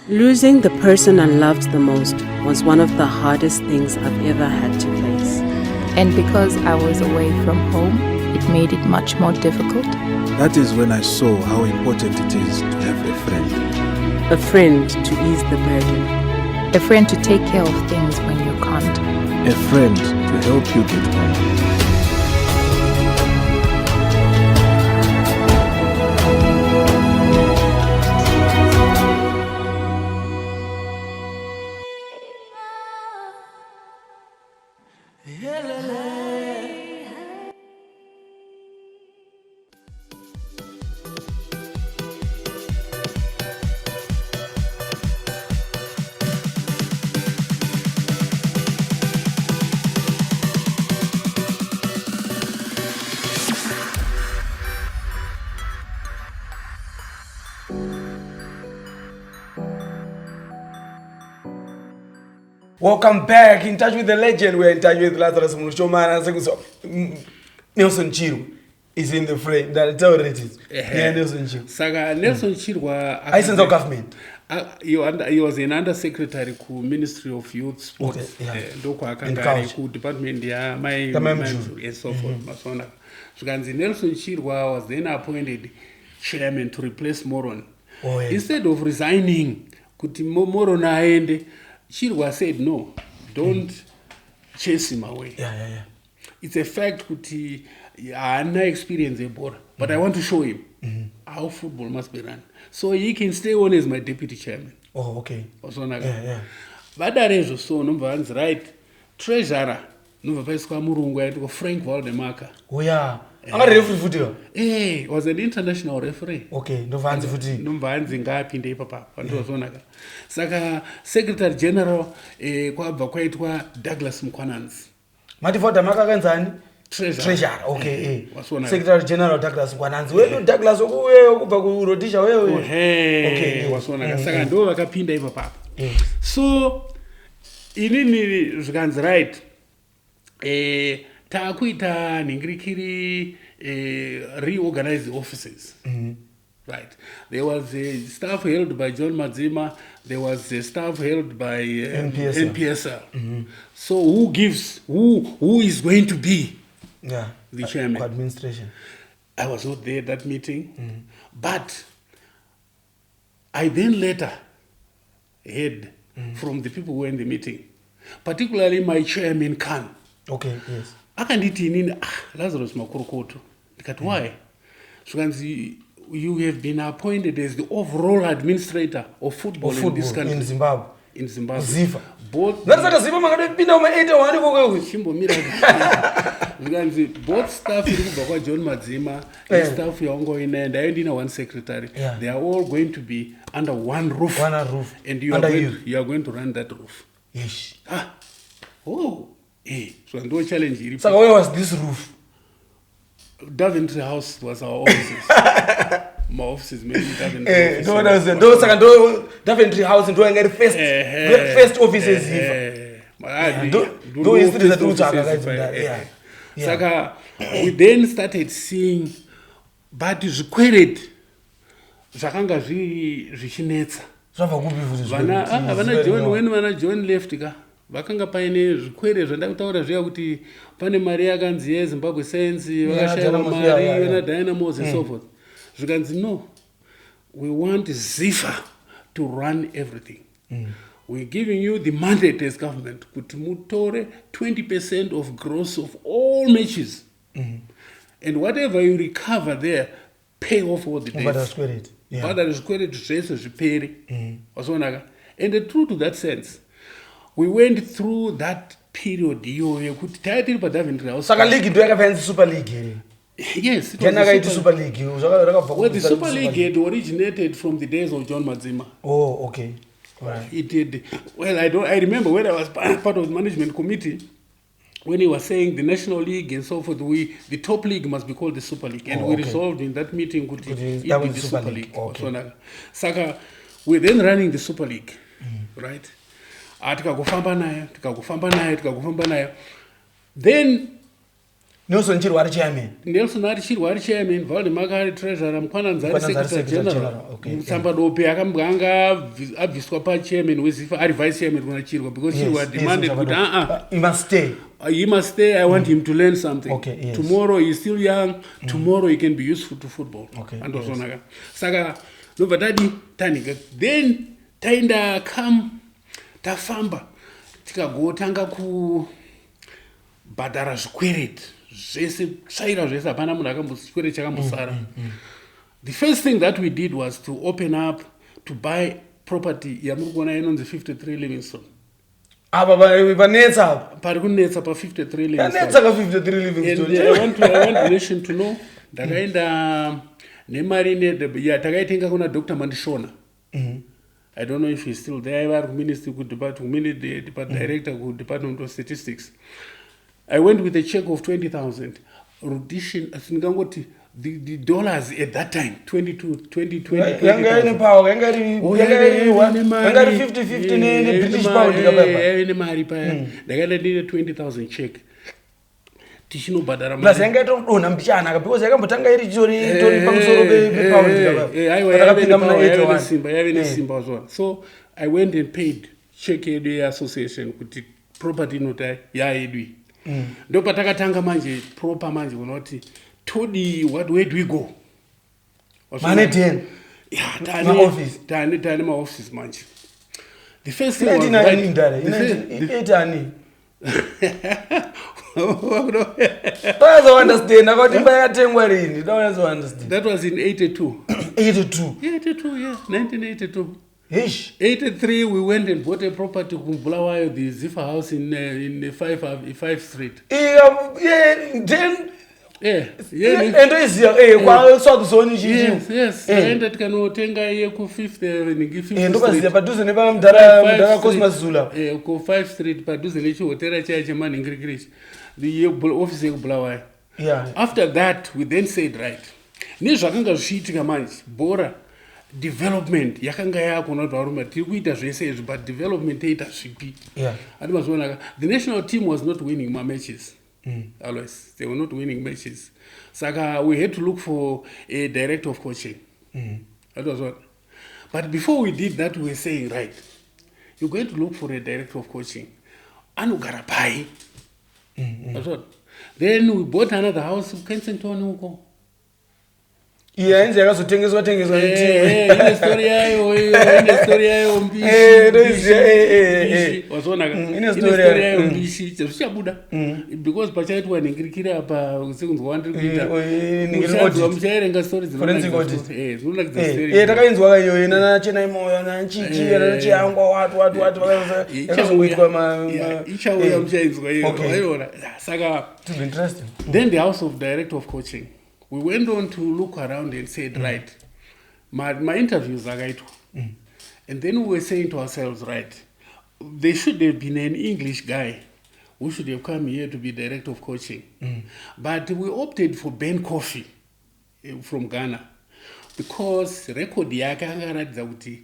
Losing the person I loved the most was one of the hardest things I've ever had to face. And because I was away from home, it made it much more difficult. That is when I saw how important it is to have a friend. A friend to ease the burden. A friend to take care of things when you can't. A friend to help you get home. Welcome back. In touch with the legend. We're in touch with Lazarus Mhurushomana. Nelson Chirwa is in the frame. That's all it is. Yeah, Nelson Chirwa. Saka Nelson Chirwa. I sense of government. He was an undersecretary ku Ministry of Youth Sports. Ndoko akagari ku department ya my and so forth. Masona. Shuganzi Nelson Chirwa was then appointed chairman to replace Moron. Oh, yeah. Instead of resigning, kuti Moron aende. Chirwa said, no, don't chase him away. Yeah. It's a fact that I no experience about, but I want to show him how football must be run. So he can stay on as my deputy chairman. Oh, okay. Yeah. But that is so, number right. Treasurer, number Pesca Murunga, Frank Waldemarker. Oh, yeah. I'm a referee for Hey, was an international referee. Okay, no vanzi futhi. Numbanzi ngapi ndi papa. Pandozonaka. Saka Secretary General kwabva kwaitwa Douglas Mkwananzi. Mati foda maka kanzani? Treasurer. Okay, Secretary General Douglas Mkwananzi. Wewe Douglas okuwe kubva kurodisha wewe. Okay, wasonaka. Saka ndo vakapinda ipo papa. So inini zvikanzi right. Takuita ningirikiri reorganize the offices. Right. There was a staff held by John Madzima. There was a staff held by NPSL. So who is going to be the chairman? Administration. I was not there at that meeting. But I then later heard from the people who were in the meeting, particularly my chairman Khan. Okay, yes. Akanditi nini Lazarus makurukoto. Ndikati why? Shukanzi you have been appointed as the overall administrator of football in this country. In Zimbabwe. Ziva. Both. That's Ziva makade pinda uma 81 kokwe. Chimbo mira. Shukanzi both staff irikubva kwa John Madzima, and staff yaongo ina and ayendina one secretary. Yeah. They are all going to be under one roof. One roof. And you are going to run that roof. Yes. Oh. So no challenge. So where was this roof? Daventry House was our offices. My offices maybe Daventry. Daventry House and doing first offices here. Saka we then started seeing, but is queried. Zakanga zvishinetsa. Vana John left ka. Vakanga paine zvikwere zvandakutaura zviya kuti pane mari yakanzi yeZimbabwe Saints vakashayira mari yona Dynamos and so forth. Zvikanzi no, we want Zifa to run everything. We're giving you the mandate as government kuti mutore 20% of gross of all matches. And whatever you recover there, pay off all the debts. But that is queried zvese zvipere. And the truth to that sense, we went through that period yekuti taitiri paDaventry House. Saka league ndo yakafanana Super League here. Yes, it was Super League. Well, the Super League had originated from the days of John Madzima. Oh, okay. Right. It did. Well, I remember when I was part of the management committee. when he was saying the National League and so forth, the top league must be called the Super League. And we resolved in that meeting it be the Super League. Okay. Saka, we're then running the Super League, right? Tikagofamba nayo. Then Nelson Chirwa ari chairman. Valdemar ari treasurer, Mkwananza ari secretary general. Mtsamba Dope akambwanga abviswa pa chairman wezifa ari vice chairman kuna Chirwa because Chirwa demanded he must stay. He must stay. I want him to learn something. Okay, yes. Tomorrow he's still young. Tomorrow he can be useful to football. Okay. And also naga. Saka no badadi tanika. Then tainda come tafamba tikago tanga ku badara zvikwereti zvese tsvaira zvese hapana munhu akamboswere chakambosara. The first thing that we did was to open up to buy property yamuri kuona inonzi 53 Livingstone. Aba vanetsa pari kunetsa pa 53 Livingstone. Vanetsa ka 53 Livingstone. I want the nation to know ndakaenda nemari takaitenga kuna Dr. Mandishona. I don't know if he's still there. I was minister good department, director good Department of Statistics. I went with a check of 20,000. Rudishin, the dollars at that time, 20. Yanga power, yanga 50-50 ne British pound needed 20,000 check. Tishino badara. Plus yanga tondona mbichana because yakambotanga iri tori pamusoro pe pound Simba. So I went and paid check the association kuti property nota ya edwi. Ndo patakatanga manje proper manje unoti todi where do we go? Manhattan. Yeah, office. Tani my office manje. The first thing was right. That was in 82. 82, yeah, 1982. 83, we went and bought a property in Bulawayo, the Ziffa house in 5 Street. Yes. And that can tenga ye ku 5th Street. 5 Street paduze nechi hotela cha mani ngirigirichi. The office in Bulawayo. Yeah. After that, we then said, right, nezvakanga zvichiitika manje bora development yakanga yakona kuti varume tiri kuita zvese izvi but development yaita zvipi. Ati mazonaka the national team was not winning my matches. Always they were not winning matches, saka we had to look for a director of coaching. That was what. But before we did that, we were saying, right, you're going to look for a director of coaching anogara pai. That's what. Then we bought another house in Kensington huko. Enze yakazotengeswa story yayo mbishi. Wazona story yayo mbishi zvichabuda because pachaitwa ningirikira apa sekunzwa wandiri kuita mushadzi muchairenga story dzinoonakidza story takainzwa kayo nana chena imoyo nana chichi nana chiangwa watu yakazongoitwa ichauya muchainzwa iyo waiona. Saka interesting. Then the house of director of coaching, we went on to look around and said, right, my interviews are right. And then we were saying to ourselves, right, there should have been an English guy who should have come here to be director of coaching. But we opted for Ben Coffey from Ghana because record yake angaratidza kuti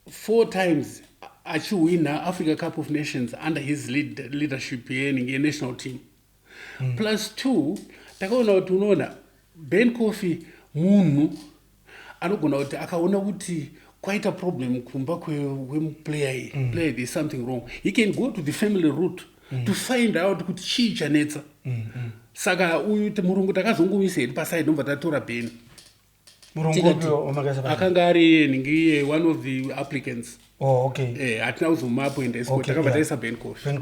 4 times achiwina Africa Cup of Nations under his leadership here in a national team. Plus 2, takaona kuti unoona Ben Coffey munhu anogona kuti akaona kuti quite a problem kumba kwemuplayer player there's something wrong, he can go to the family root to find out kuti chii chanetsa. Saka uyu murungu takazongomuisa iri paside ndobva tatora Ben. Akanga ari ningi one of the applicants. Oh, okay. Atina uzomapoinda takabva taisa Ben Coffey.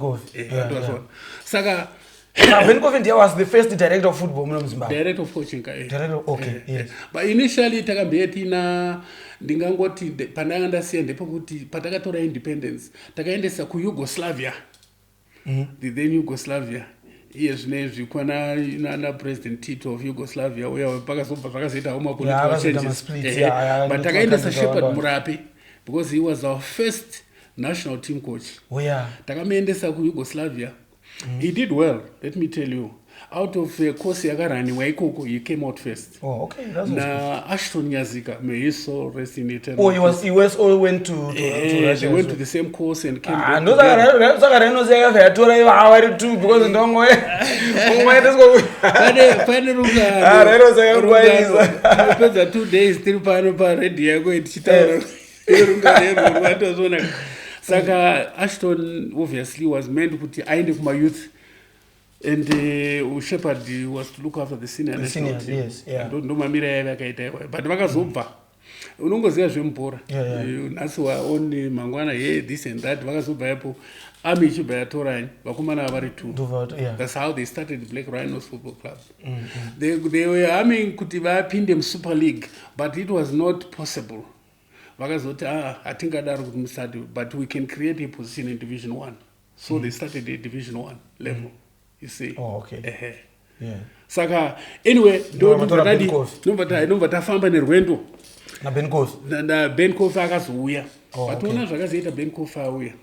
Saka Ben Coffey was the first director of football in Zimbabwe. Director of coaching. Okay. Yes. But initially takambetina ndingangoti pandanga ndasiya ndepokuti patakatora independence takaendesa ku Yugoslavia. The then Yugoslavia. Iyezvinezvi kwana na president Tito of Yugoslavia uya pakazobva zvakazoita homa political changes. But takaendesa Shepherd Murapi because he was our first national team coach. Oh yeah. Takamuendesa ku Yugoslavia. He did well, let me tell you. Out of course yakaraniwa ikoko, he came out first. Oh, okay, that's good. Ashton Yazika, may his soul rest in eternity. Oh, he was all went to Russia. They went to the same course and came back. No, because don't 2 days still Saka Ashton obviously was meant to put into my youth. And Shepherd was to look after the senior national team. Yes, yeah. Don't know mamira yakaita. But vakazobva. Unongoziva zvemupora. Nasiwa only mangwana this and that. Vakazobva yapo. Ami chibaya torani. Vakumana vari 2. That's how they started Black Rhinos Football Club. They were aiming kuti vapinde Super League, but it was not possible. Vakazoti atingadaro kuti musati, but we can create a position in Division 1. So they started at Division 1 level. You see. Oh, okay. Yeah. Saka anyway, don't tafamba nerwendo. Na Benkof. Na Benkof akazouya. Oh, but una zvakazoita Benkof auya.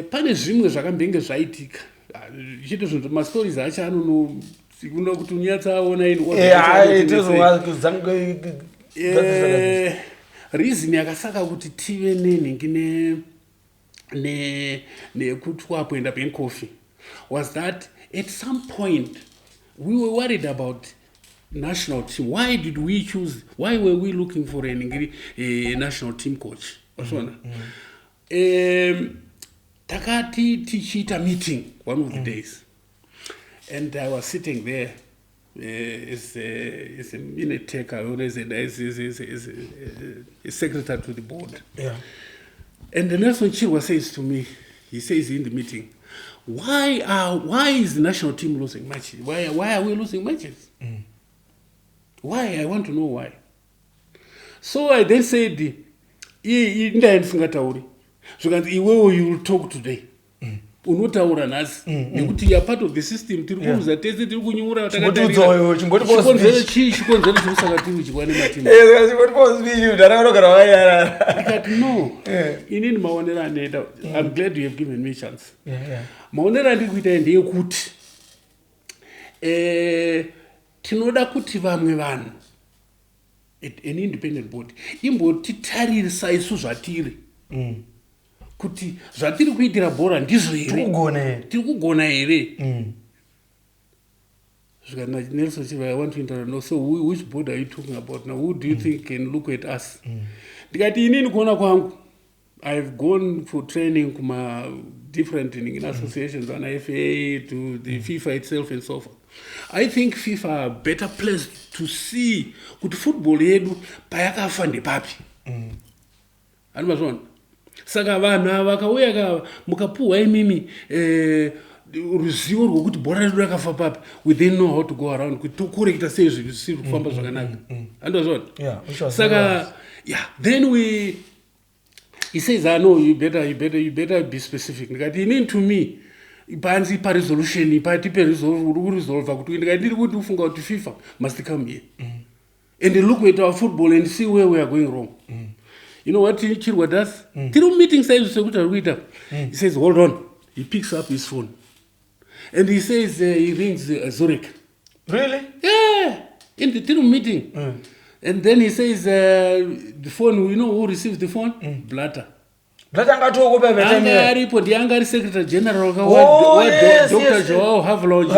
Pane zvimwe zvakambenge zvaitika. Chito zvinhu ma stories acha anono kuno kuti unyatsa ona in reason yakasaka kuti tive nenhingi nekutwa kuenda Benkof was that at some point we were worried about national team. Why were we looking for a national team coach? Takati tichita meeting one of the days, and I was sitting there as a minute taker, as a secretary to the board. Yeah. And the Nelson Chilwa says to me, he says in the meeting, why is the national team losing matches? Why are we losing matches? Why? I want to know why. So I then said, you will talk today. Unotaura nasi nekuti you are part of the system tiri kuuza tese tiri kunyura chikonzero chikusaka tiri chikwane matimu no inini maonero anoita. I'm glad you have given me a chance. Maonero andiri kuita ndeyekuti tinoda kuti vamwe vanhu an independent body imbotitarisa isu zvatiri kuti zvatiri kuitira bhora ndizvo here tiri kugona here. Nelson Chiva, I want to know, so which board are you talking about now? Who do you think can look at us? Ndikati inini kuona kwangu, I've gone for training kuma different in associations on FA to the FIFA itself and so forth. I think FIFA are better placed to see kuti football yedu payakafa ndepapi. Anibazona. Saka vanhu vakauya mukapuwa imimi ruzivo rwokuti bhora redu rakafa papi, we then know how to go around kuti tokureketa sei zvinhu zvisiri kufamba zvakanaka. Andozona. Saka then he says no, you better be specific. Ndikati inini to me panzi pa resolution patipe resolve kuti ndikati ndiri kuti ufunga kuti FIFA must come here and look at our football and see where we are going wrong. You know what Chirwa does? Till meeting says he says, hold on. He picks up his phone. And he says, he rings Zurich. Really? Yeah. In the till meeting. And then he says, the phone, you know who receives the phone? Blatter. Angari Secretary General. Dr. Joao Havelange.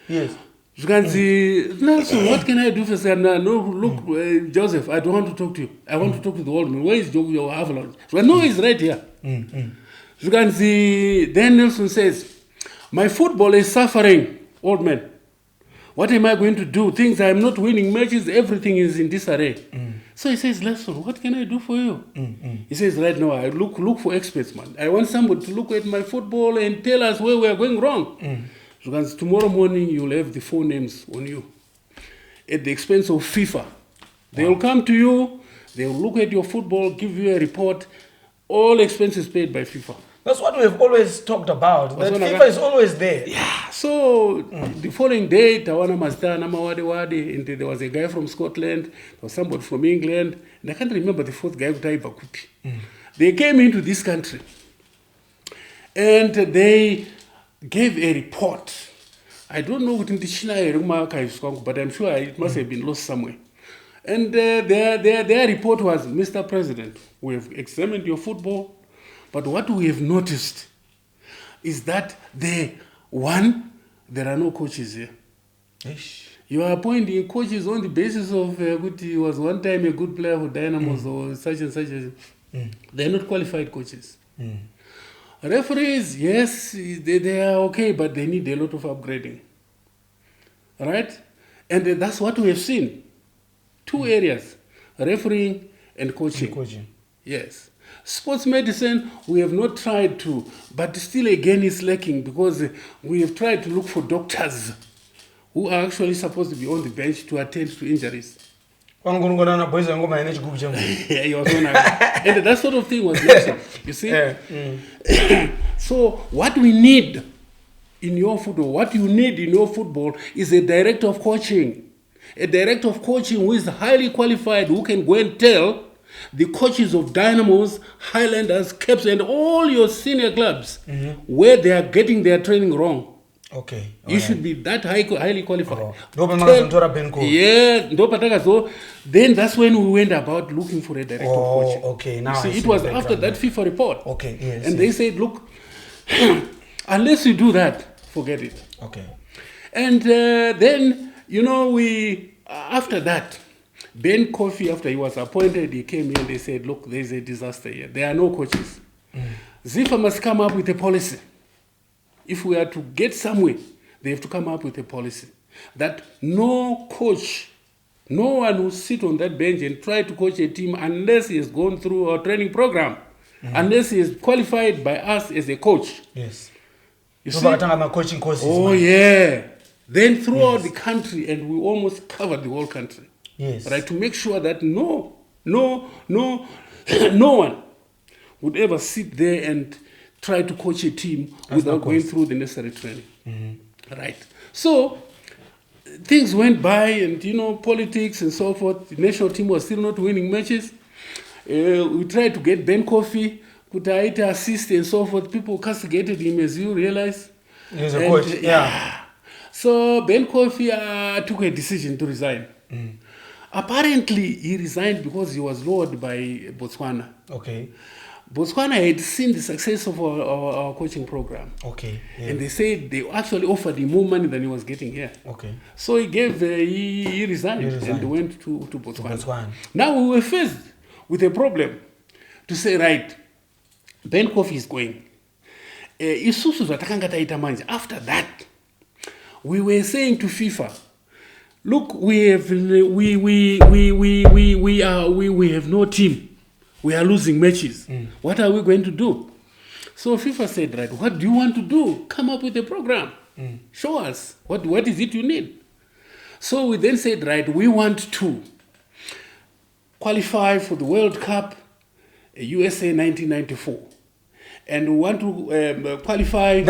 Yes. You can see, Nelson, what can I do for say? No, look, Joseph, I don't want to talk to you. I want to talk to the old man. Where is Joe Havelange? So I know he's right here. You can see, then Nelson says, my football is suffering, old man. What am I going to do? Things I am not winning matches, everything is in disarray. So he says, Nelson, what can I do for you? He says, right now, I look for experts, man. I want somebody to look at my football and tell us where we are going wrong. Because tomorrow morning you'll have the 4 names on you at the expense of FIFA. They will come to you, they will look at your football, give you a report, all expenses paid by FIFA. That's what we've always talked about, that FIFA is always there. Yeah, so the following day, Tawana Mazda, Namawade, and there was a guy from Scotland, there was somebody from England, and I can't remember the 4th guy, Bakupi. They came into this country. And they gave a report. I don't know what in the China archives, but I'm sure it must have been lost somewhere. And their report was, Mr. President, we have examined your football, but what we have noticed is that there are no coaches here. Ish. You are appointing coaches on the basis of he was one time a good player for Dynamos or such and such. They're not qualified coaches. Referees, yes, they are okay, but they need a lot of upgrading. Right? And that's what we have seen. 2 areas, refereeing and coaching. Yes. Sports medicine, we have not tried to, but still again it's lacking because we have tried to look for doctors who are actually supposed to be on the bench to attend to injuries. Yeah, and that sort of thing was missing, you see? So what we need in your football, what you need in your football is a director of coaching. A director of coaching who is highly qualified, who can go and tell the coaches of Dynamos, Highlanders, Caps, and all your senior clubs where they are getting their training wrong. Okay. You should be that highly qualified. Then that's when we went about looking for a director of coaching. Okay. Now it was after that FIFA report. Okay, yes. And they said, look, unless you do that, forget it. Okay. And then, after that, Ben Coffey, after he was appointed, he came here and they said, look, there's a disaster here. There are no coaches. FIFA must come up with a policy. If we are to get somewhere, they have to come up with a policy that no coach, no one will sit on that bench and try to coach a team unless he has gone through our training program, unless he is qualified by us as a coach. Yes. You see? Coaching courses. Oh, yeah. Then throughout the country, and we almost covered the whole country. Yes. Right, to make sure that no one would ever sit there and try to coach a team without going through the necessary training. Right. So things went by, and politics and so forth. The national team was still not winning matches. We tried to get Ben Coffey, Kutaita assist and so forth. People castigated him, as you realize. He's a coach. Yeah. So Ben Coffey took a decision to resign. Apparently, he resigned because he was lured by Botswana. Okay. Botswana had seen the success of our coaching program. Okay. Yeah. And they said they actually offered him more money than he was getting here. Okay. So he resigned and went to Botswana. Now we were faced with a problem to say, right, Ben Coffey is going. After that, we were saying to FIFA, look, we have no team. We are losing matches. What are we going to do? So FIFA said, right, what do you want to do? Come up with a program. Show us. What is it you need? So we then said, right, we want to qualify for the World Cup, USA 1994. And we want to qualify...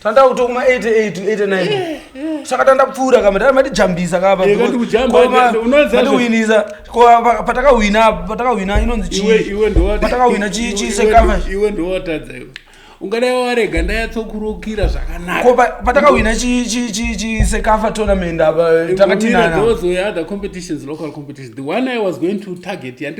Tanda utoma 88 to 89. Saka tanda pfura kama ndari mati jambisa kapa. Mati winisa kwa pataka wina inonzi chi. Iwe ndo wati. Pataka wina chi sekava. Iwe ndo watadza iwe. Ungada warega ndayatsokurukira zvakanaka. Ko pataka wina chi sekava tournament aba takatinana. Those were other competitions, local competitions. The one I was going to target, I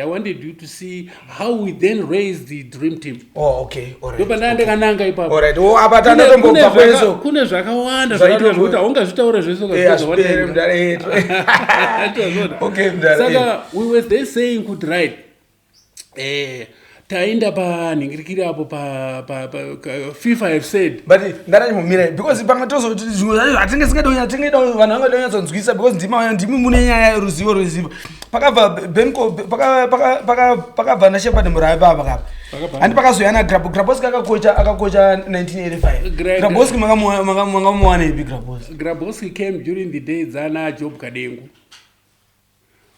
wanted you to see how we then raised the dream team. Oh, okay. All right. All right. Oh, abatanda tombobva kwezo. Kune zvakawanda zvaitwa zvokuti haungazvitaura zvese Okay, saka we were there saying kuti right, taenda panhingirikiri apo FIFA have said, but ndaranyimumira because pangatozo atingesingada vanhu vangadonyatsonzwisa because ndimi mune nyaya yeruzivo rwezivo pakabva benko pakabva nashepard murai papa handi pakazoyana Graboski akakocha 1985. Graboski mangamuwana ipi Graboski came during the days dzana Job Kadengu,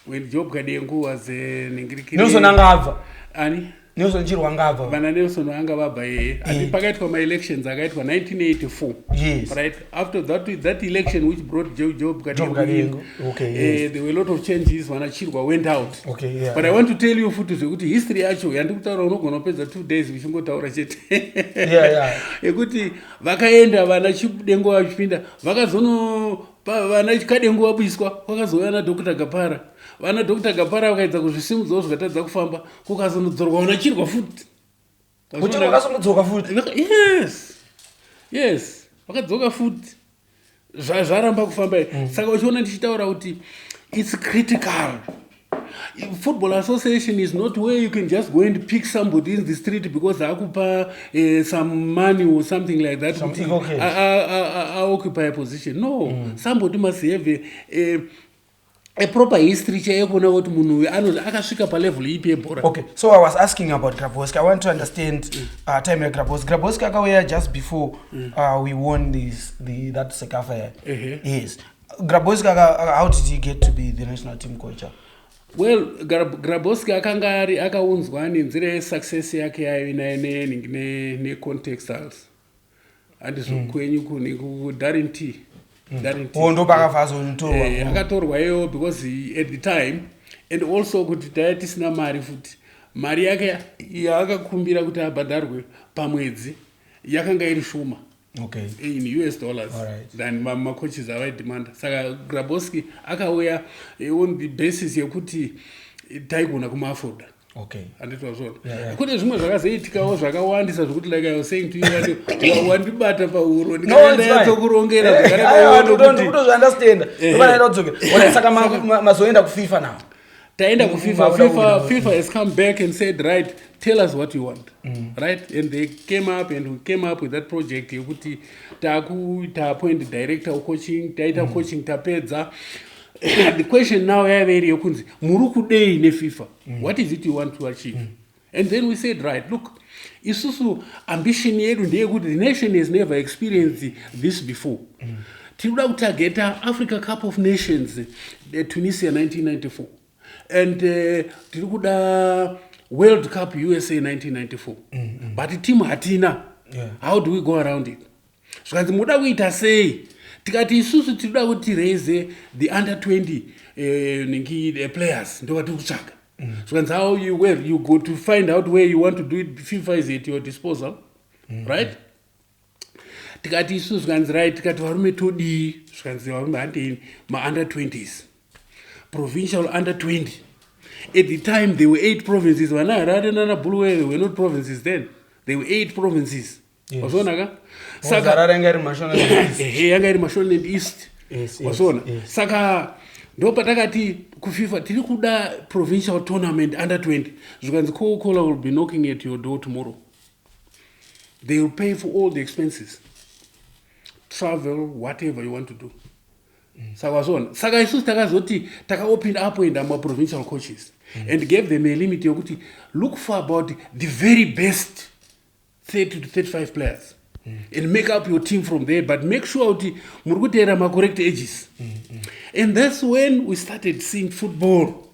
when Job Kadengu was nhingirikiri Nelson angabva ani Nelson Chirwa ngabva. Vana Nelson wanga vabva ati pakaitwa ma-elections akaitwa 1984. Yes. Right? After that election which brought Job Kadengo. Okay, yes. There were a lot of changes. Vana Chirwa went out. Okay, yeah. But I want to tell you kuti history yacho yandikutaura unogona kupedza 2 days vichingotaura chete. Yeah. Yekuti vakaenda vana Chidengo vachipinda vakazono vana Kadengo vabviswa kwakazouya na Dr. Gapara. Vana Dr. Gapara vakaedza kuzvisimudzawo zvikatadza kufamba kukazonodzorwa vana Chirwa futi. Kuti vakazonodzoka futi. Yes. Vakadzoka futi. Zvaramba kufamba. Saka uchiona ndichitaura kuti it's critical. Football association is not where you can just go and pick somebody in the street because akupa some money or something like that. Occupy a position. No, somebody must have a proper history. Okay, so I was asking about Grabowski. I want to understand time of Grabowski. Grabowski akawea just before we won that Sekafa. Yes. Grabowski, how did he get to be the national team coach? Well, Grabowski akanga akaunzwa nenzira success yake yayo ne contextuals. Andizokwenyu ku Darren Ndo pakavazo ntorwa. Akatorwa yo because at the time and also kuti tisina mari futi. Mari yake yakakumbira kuti abhadharwe pamwedzi yakanga iri shoma. Okay. In US dollars. Alright. Then my coaches are demand. Saka Grabowski akawea on the basis yekuti taigona kumafoda. Okay. And it was all. Kune zvimwe zvakazoitikawo zvakawandisa zvokuti like I was saying to you wandibata pauro ndikaenda kurongera I don't understand. Nobody knows. Saka mazoenda ku FIFA now. Taenda ku FIFA has come back and said, right, tell us what you want. Right? And they came up with that project yekuti ta appoint director of coaching, taita coaching tapedza. The question now yaveri yokunzi muri kudei ne FIFA. What is it you want to achieve? And then we said, right, look, isusu ambition yedu ndeyekuti the nation has never experienced this before. Tinoda kutageta Africa Cup of Nations Tunisia 1994. And tirikuda World Cup USA 1994. But team hatina. How do we go around it? So as muda kuita say tikati isusu tinoda kuti raise the under 20 players ndo wati kutsvaga. So that's how you go to find out where you want to do it. FIFA is at your disposal. Right? Tikati isusu kanzi right tikati varume todi zvikanzi varume handei ma under 20s. Provincial under 20. At the time, there were 8 provinces. When I read in Bulwer, they were not provinces then. There were 8 provinces. Yes. Saka Mashon East. Yes. Saka ndo patakati ku FIFA tiri kuda provincial tournament under 20. Zvikanzi Coca-Cola will be knocking at your door tomorrow. They will pay for all the expenses. Travel, whatever you want to do. Saka isusu takazoti opened up in our provincial coaches and gave them a limit yokuti look for about the very best 30 to 35 players and make up your team from there, but make sure kuti muri kutera ma correct ages. And that's when we started seeing football.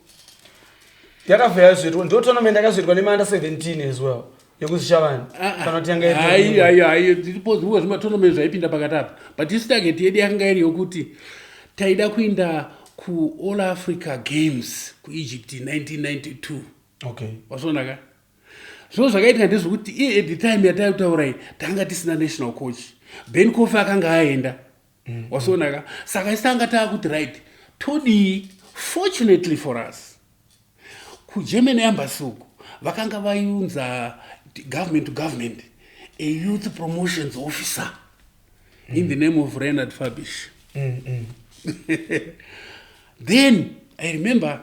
Yakavera zvitwa ndo tournament yakazoitwa nema under 17 as well. Yokushavana. Kana tanga ai ndipo zvima tournament zvaipinda pakatapa. But this target yedu yakanga iri yokuti taida kuinda ku All Africa Games ku Egypt in 1992. Okay. Wasonaka. So zvakaita ndezvokuti at the time yatautaura tanga tisina national coach. Ben Kofi akanga aenda. Wasonaka. Saka isanga takuti right. Todi fortunately for us. Ku German embassy vakanga vaiunza government to government a youth promotions officer in the name of Reinhard Fabish. Then I remember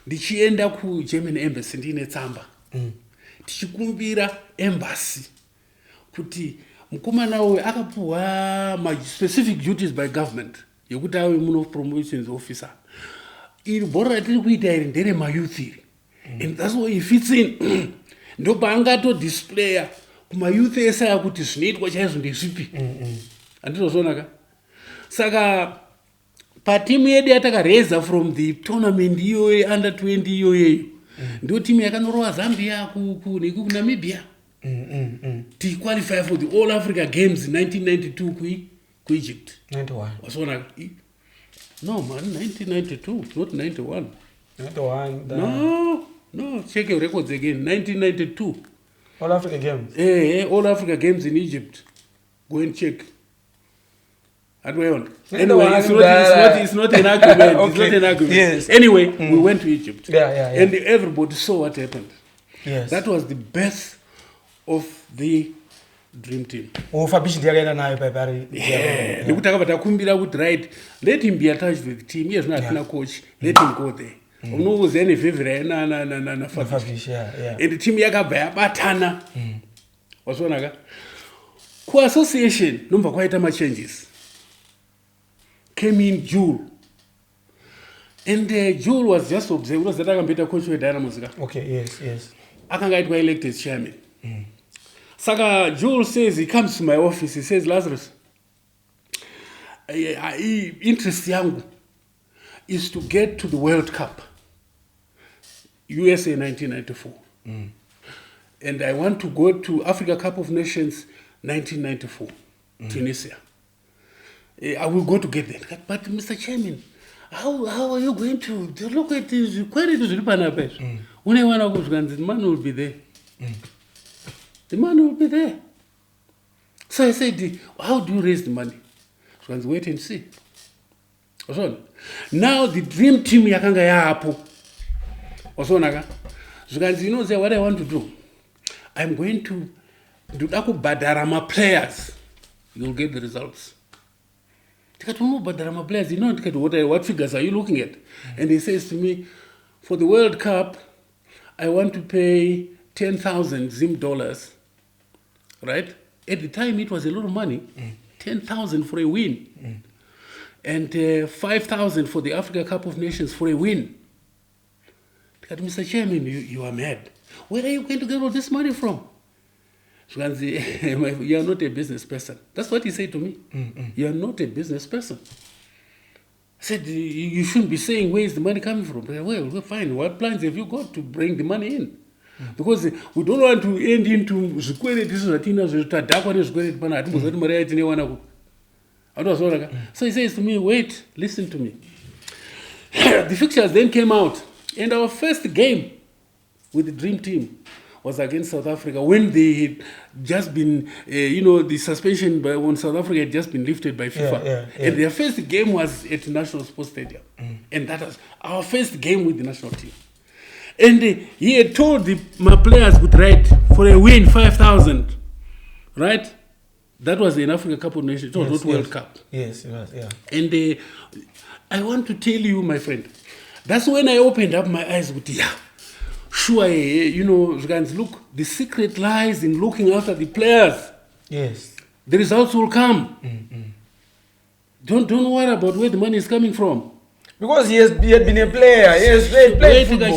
ndichienda ku German embassy ndine tsamba. Tichikumbira embassy kuti mukomana uyu akapuwa my specific duties by government yokuti ave muno promotions officer. Iri bora tiri kuita iri ndere ma youth iri. And that's why he fits in. Ndo paangato displayer kuma youth esa yakuti zvinoitwa chaizvo ndezvipi. Andizozonaka. Saka patimu yedu yatakareza from the tournament iyoyo under 20 iyoyo ndio timu yakanyorwa Zambia ku Namibia to qualify for the All Africa Games in 1992 ku Egypt. 91. Wasona no man, 1992, not 91. 91. No, check your records again. 1992. All Africa Games. All Africa Games in Egypt. Go and check. Anyway, it's not an argument. Okay. It's not an argument. Yes. Anyway, we went to Egypt. Yeah. And everybody saw what happened. Yes. That was the best of the dream team. Fabish ndiakaenda nayo pari. Nekuti akabatakumbira kuti right, let him be attached with the team. He is not a coach. Let him go there. Unokuzi any favor na Fabish. And the team yakabva yabatana. Wasonaka. Ku association nomva kwaita ma changes. Came in Jule. And Jule was just observed. Was that akambeta coach with Dynamos. Okay, yes. Akanga itwa elected as chairman. Saka Joel says, he comes to my office, he says, Lazarus, interest yangu is to get to the World Cup, USA 1994. And I want to go to Africa Cup of Nations 1994, Tunisia. I will go to get that. But Mr. Chairman, how are you going to look at this? Where it is the man will be there. The money will be there. So I said, how do you raise the money? So I said, wait and see. Now the dream team yakanga yapo. So you know what I want to do? I'm going to do badarama players. You'll get the results. Badarama players, you know what figures are you looking at? And he says to me, for the World Cup, I want to pay 10,000 Zim dollars. Right? At the time, it was a lot of money. 10,000 for a win. And 5,000 for the Africa Cup of Nations for a win. Mr. Chairman, you are mad. Where are you going to get all this money from? You are not a business person. That's what he said to me. You are not a business person. I said, you shouldn't be saying, where is the money coming from? Well, fine. What plans have you got to bring the money in? Because we don't want to end into so he says to me, wait, listen to me. The fixtures then came out, and our first game with the dream team was against South Africa when they had just been, the suspension on South Africa had just been lifted by FIFA. And their first game was at National Sports Stadium. And that was our first game with the national team. And he had told my players would write for a win 5,000, right? That was the Africa Cup of Nations, not World Cup. Yes, it was, yeah. And I want to tell you, my friend, that's when I opened up my eyes with, sure, look, the secret lies in looking after the players. Yes. The results will come. Don't worry about where the money is coming from. Because he had been a player, he has played football.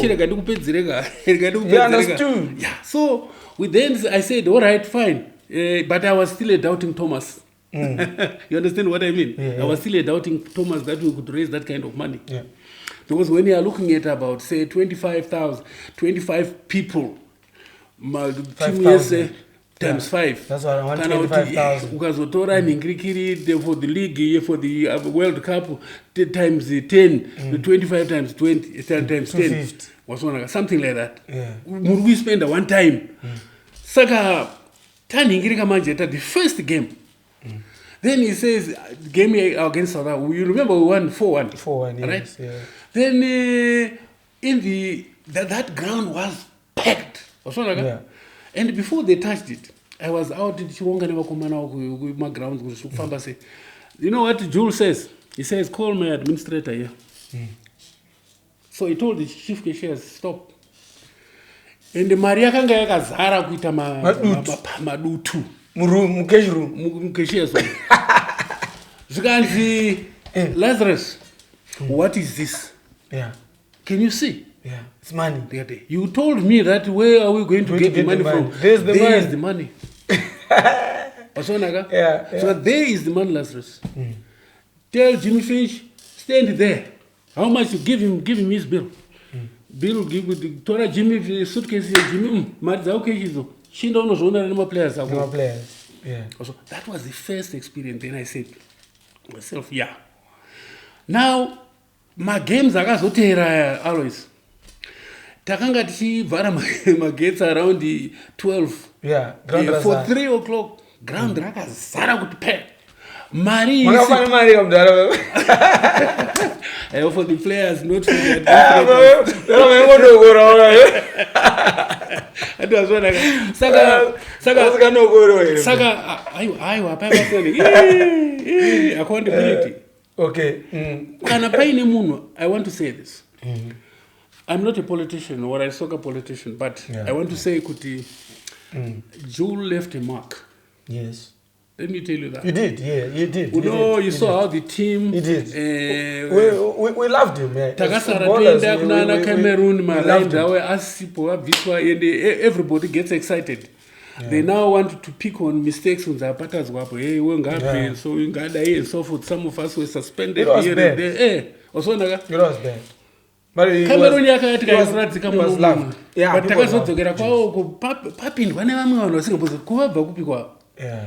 He understood. Yeah. So with then I said, all right, fine. But I was still a doubting Thomas. You understand what I mean? Yeah. I was still a doubting Thomas that we could raise that kind of money. Yeah. Because when you are looking at about, say, 25 people, 5,000 times 5. That's what I want, 25,000. Ukazotora ningirikiri for the league, for the World Cup, times 10, 25 times 20, times 10. Something like that. Yeah. We spend one time. Saka, taningirika manjeta, the first game. Then he says, game against South Africa. You remember we won 4-1. 4-1, yes. Right? Yeah. Then in that ground was packed. Yeah. And before they touched it, I was out in Chiwonga with my grounds. You know what Jules says? He says, call my administrator here. So he told the chief cashiers, stop. And the Maria kanga yakazara kuita madutu. Mukeshiers. Zikanzi, Lazarus, what is this? Yeah. Can you see? Yeah, it's money. You told me that where are we going to get the money from? There's the money. There is the money. Yeah. So there is the money, Lazarus. Tell Jimmy Finch, stand there. How much you give him his bill? Bill will give with Tora Jimmy suitcase Jimmy Madzakezo. She don't know any players. Yeah. So that was the first experience. Then I said to myself, yeah. Now my games are always. Takanga tichivhara magetsi around the 12. Yeah. For 3 o'clock. Ground rakazara kuti pe. Mari for the players, not for the accountability. Okay. I want to say this. I'm not a politician or a soccer politician, but I want to say Kuti Jewel left a mark. Yes. Let me tell you that. You did, yeah, you did. You saw how the team. He did. We loved him, man. Cameroon, everybody gets excited. Yeah. They now want to pick on mistakes on the patas. Hey, so and so forth. Some of us were suspended. It was here bad. And there. It was bad. But Cameroon was loved. Yeah, but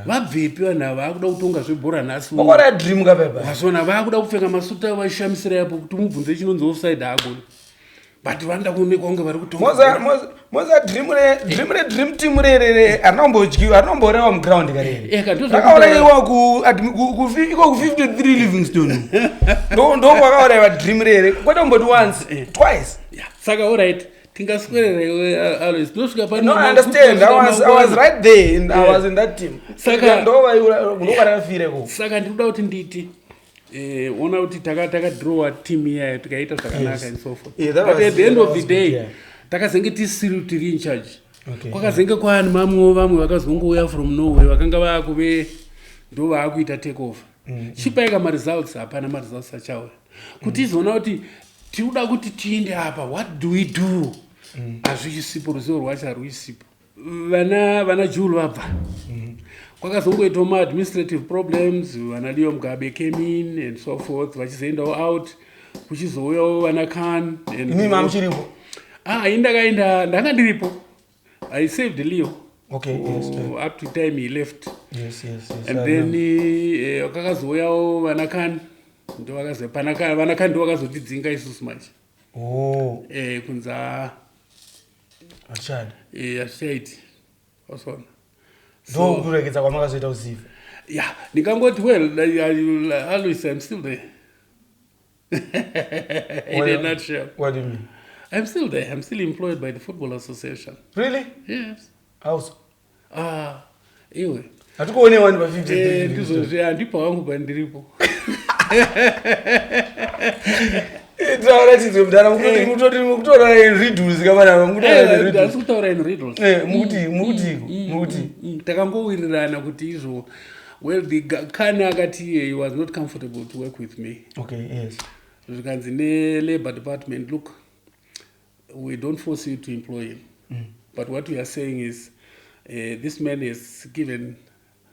vabvepi vanhu ava vakuda kutonga zvebhora nhasi vakuda kupfeka masuta vashamisira yapo kuti mubvunze chinonzi offside agoni but vanoda kuonekwa kunge vari kutonga dream team rerere arinomboreva muground karererakaurayiwa iko ku53 Livingstone ndokwakauraiwa dream rere kwete kumboti once twice saka alright. No, I understand. I was right there. I was in that team. Saka ndikuda kuti nditi ona kuti taka team yayo tikaita zvakanaka and so forth. But at the end of the day takazenge tisiri tiri in charge. Kwakazenge kwani vamwe vakazongouya from Norway vakanga vakuve ndo vakuita take over. Chipaika results hapana results achawe. Kuti izona kuti tikuda kuti tiende apa, what do we do? Azvisipo ruzivo rwacho harwisipo. Vana Jewel vabva. Kwakazongoita administrative problems, vana Leo Mugabe came in and so forth, vachizoendawo out, kuchizouyawo vana Khan. Imi mamuchiripo? Ndanga ndiripo. I saved Leo. Okay, yes. Up to time he left. Yes. And then kwakazouyawo vana Khan. Vana Khan ndo vakazotidzinga isusu manje. Kunza Ashad. Osona. So kurekeza kwa makazoita usifa. Yeah, nikangoti always I'm still there. In a nutshell. What do you mean? I'm still there. I'm still employed by the Football Association. Really? Yes. How so? Anyway. Hatukuone wani pa 50. Ndipo wangu bandiripo. It's mdana mukutora riddles kamana mukutora riddles. Mukuti. Takangowirirana kuti izvo. Well, the Khan akati he was not comfortable to work with me. Okay, yes. Zvikanzi ne Labor Department, look, we don't force you to employ him. But what we are saying is, this man has given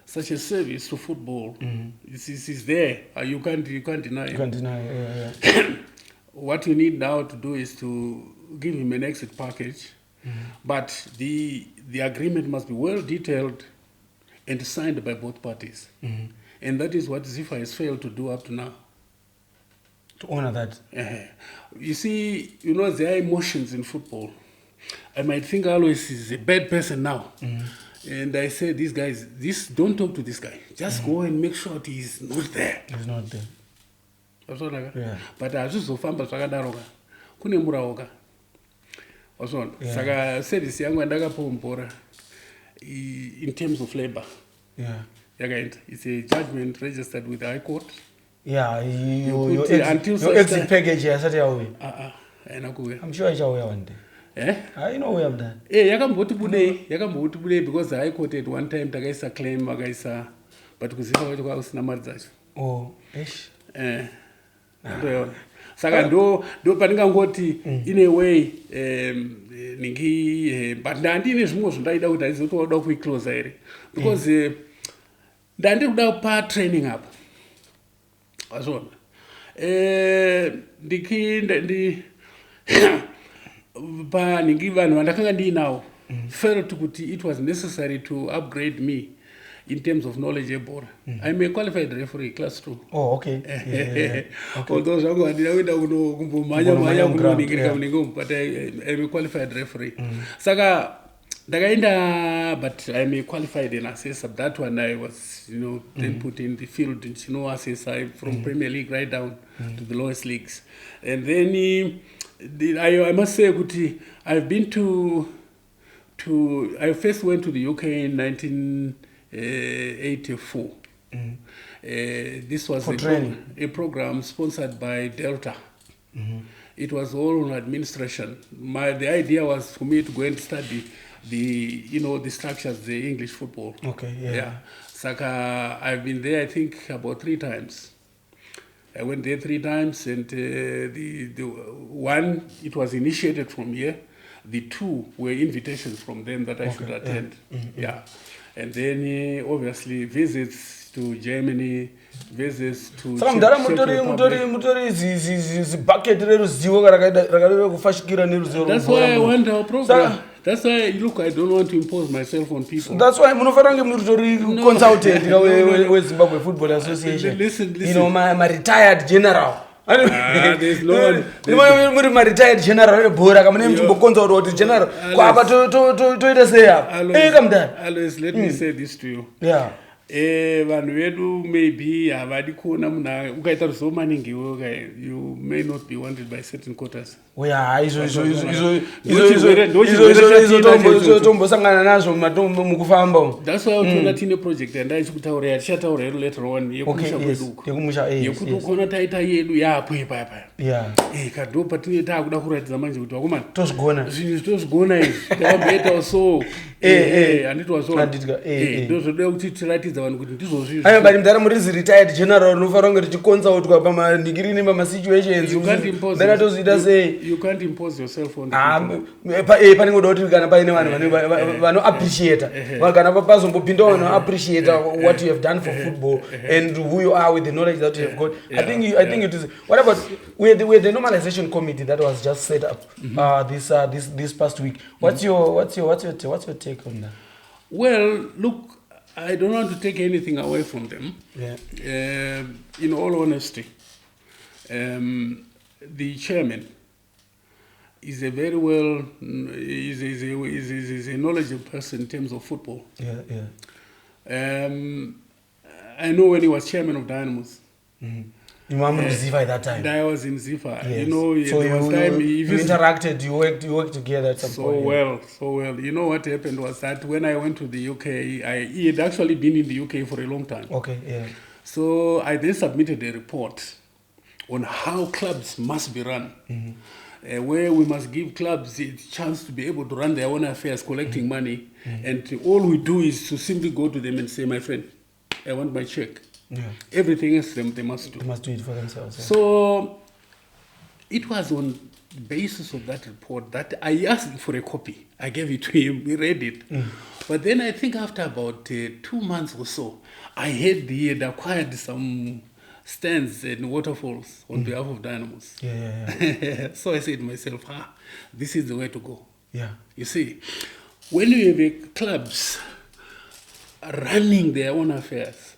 such a service to football. It's there. You can't deny it. You can't deny it. Yeah. What you need now to do is to give him an exit package. But the agreement must be well detailed and signed by both parties. And that is what Zifa has failed to do up to now. To honor that. You see, there are emotions in football. I might think Alois is a bad person now. And I say, these guys, don't talk to this guy. Just go and make sure that he's not there. He's not there. Yeah. But azvizofamba zvakadaroka kune muraoka wasona saka service yangu andakapombora in terms of labor yakaenda it's a judgment registered with the High Court. Your exit package yasati yauya. Haina kuuya. I'm sure ichauya one day. I know where I'm done. Yakamboti budei because the High Court at one time takaisa claim vakaisa but kuziva kwacho kwakusina mari dzacho. Saka ndo pandingangoti in a way but ndandine zvimwe zvindaida kuti aizotoda kuiclose here because ndandiri kuda kupa training up azvona paningi vanhu vandakanga ndinawo felt kuti it was necessary to upgrade me in terms of knowledge ebhora. I'm a qualified referee, class 2. Oh, okay. Although zvangu handina kuenda kumbomhanya kunoningirika muningom, but I'm a qualified referee. Saka ndakaenda, but I'm a qualified in assessor. That one I was, then put in the field, assessor from Premier League right down to the lowest leagues. And then I must say, I've been I first went to the UK in 1984. This was a program sponsored by Delta. It was all on administration. The idea was for me to go and study the structures, the English football. Okay, yeah. Saka, I've been there, I think, about 3 times. I went there 3 times, and the one, it was initiated from here. The 2 were invitations from them that I should attend. Yeah. And then, obviously, visits to Germany, visits to Czech Republic. That's why I want our program. That's why, look, I don't want to impose myself on people. That's why I'm consultant with Zimbabwe Football Association. Listen. My retired general. There's no one. My retired general. General. Always, let me say this to you. Yeah. Vanhu vedu maybe havadi kuona munhu ukaita ruzivo maningi you may not be wanted by certain quarters. Tombosangana nazvo mukufamba. That's why utoona tine project yandayichikutaurira tichataura later on yekumusha kwedu yekuti ukona taita yedu yapo ipapa kado patine taakuda kuratidza manje kuti vakomana zvinhu tozvigona izvi takamboitawo so handitwa so ndozvoda kuti tiratidza vanhu kuti ndizvozvizvo. But mdara muri retired general unofanira kunge tichiconsultwa pamaningiri nepamasituations. You can't impose yourself on panenge kuda kuti kana paine vanhu vanoappreciata kana pazombopinda vanhu appreciate what you have done for football and who you are with the knowledge that you have got. I think it is. What about with the normalization committee that was just set up this past week? What's your take on that? Well, look, I don't want to take anything away from them. In all honesty, the chairman is a very is a knowledgeable person in terms of football. I know when he was chairman of Dynamos. You were in Zifa at that time. I was in Zifa. Yes. So there was time you interacted, you worked together at some point. So well. You know what happened was that when I went to the UK, he had actually been in the UK for a long time. Okay, yeah. So I then submitted a report on how clubs must be run. Where we must give clubs a chance to be able to run their own affairs, collecting money. And all we do is to simply go to them and say, my friend, I want my check. Everything else they must do. They must do it for themselves. So it was on the basis of that report that I asked for a copy. I gave it to him. He read it. But then I think after about 2 months or so, I heard he had acquired some stands and waterfalls on behalf of Dynamos. So I said to myself, this is the way to go. You see, when you have clubs running their own affairs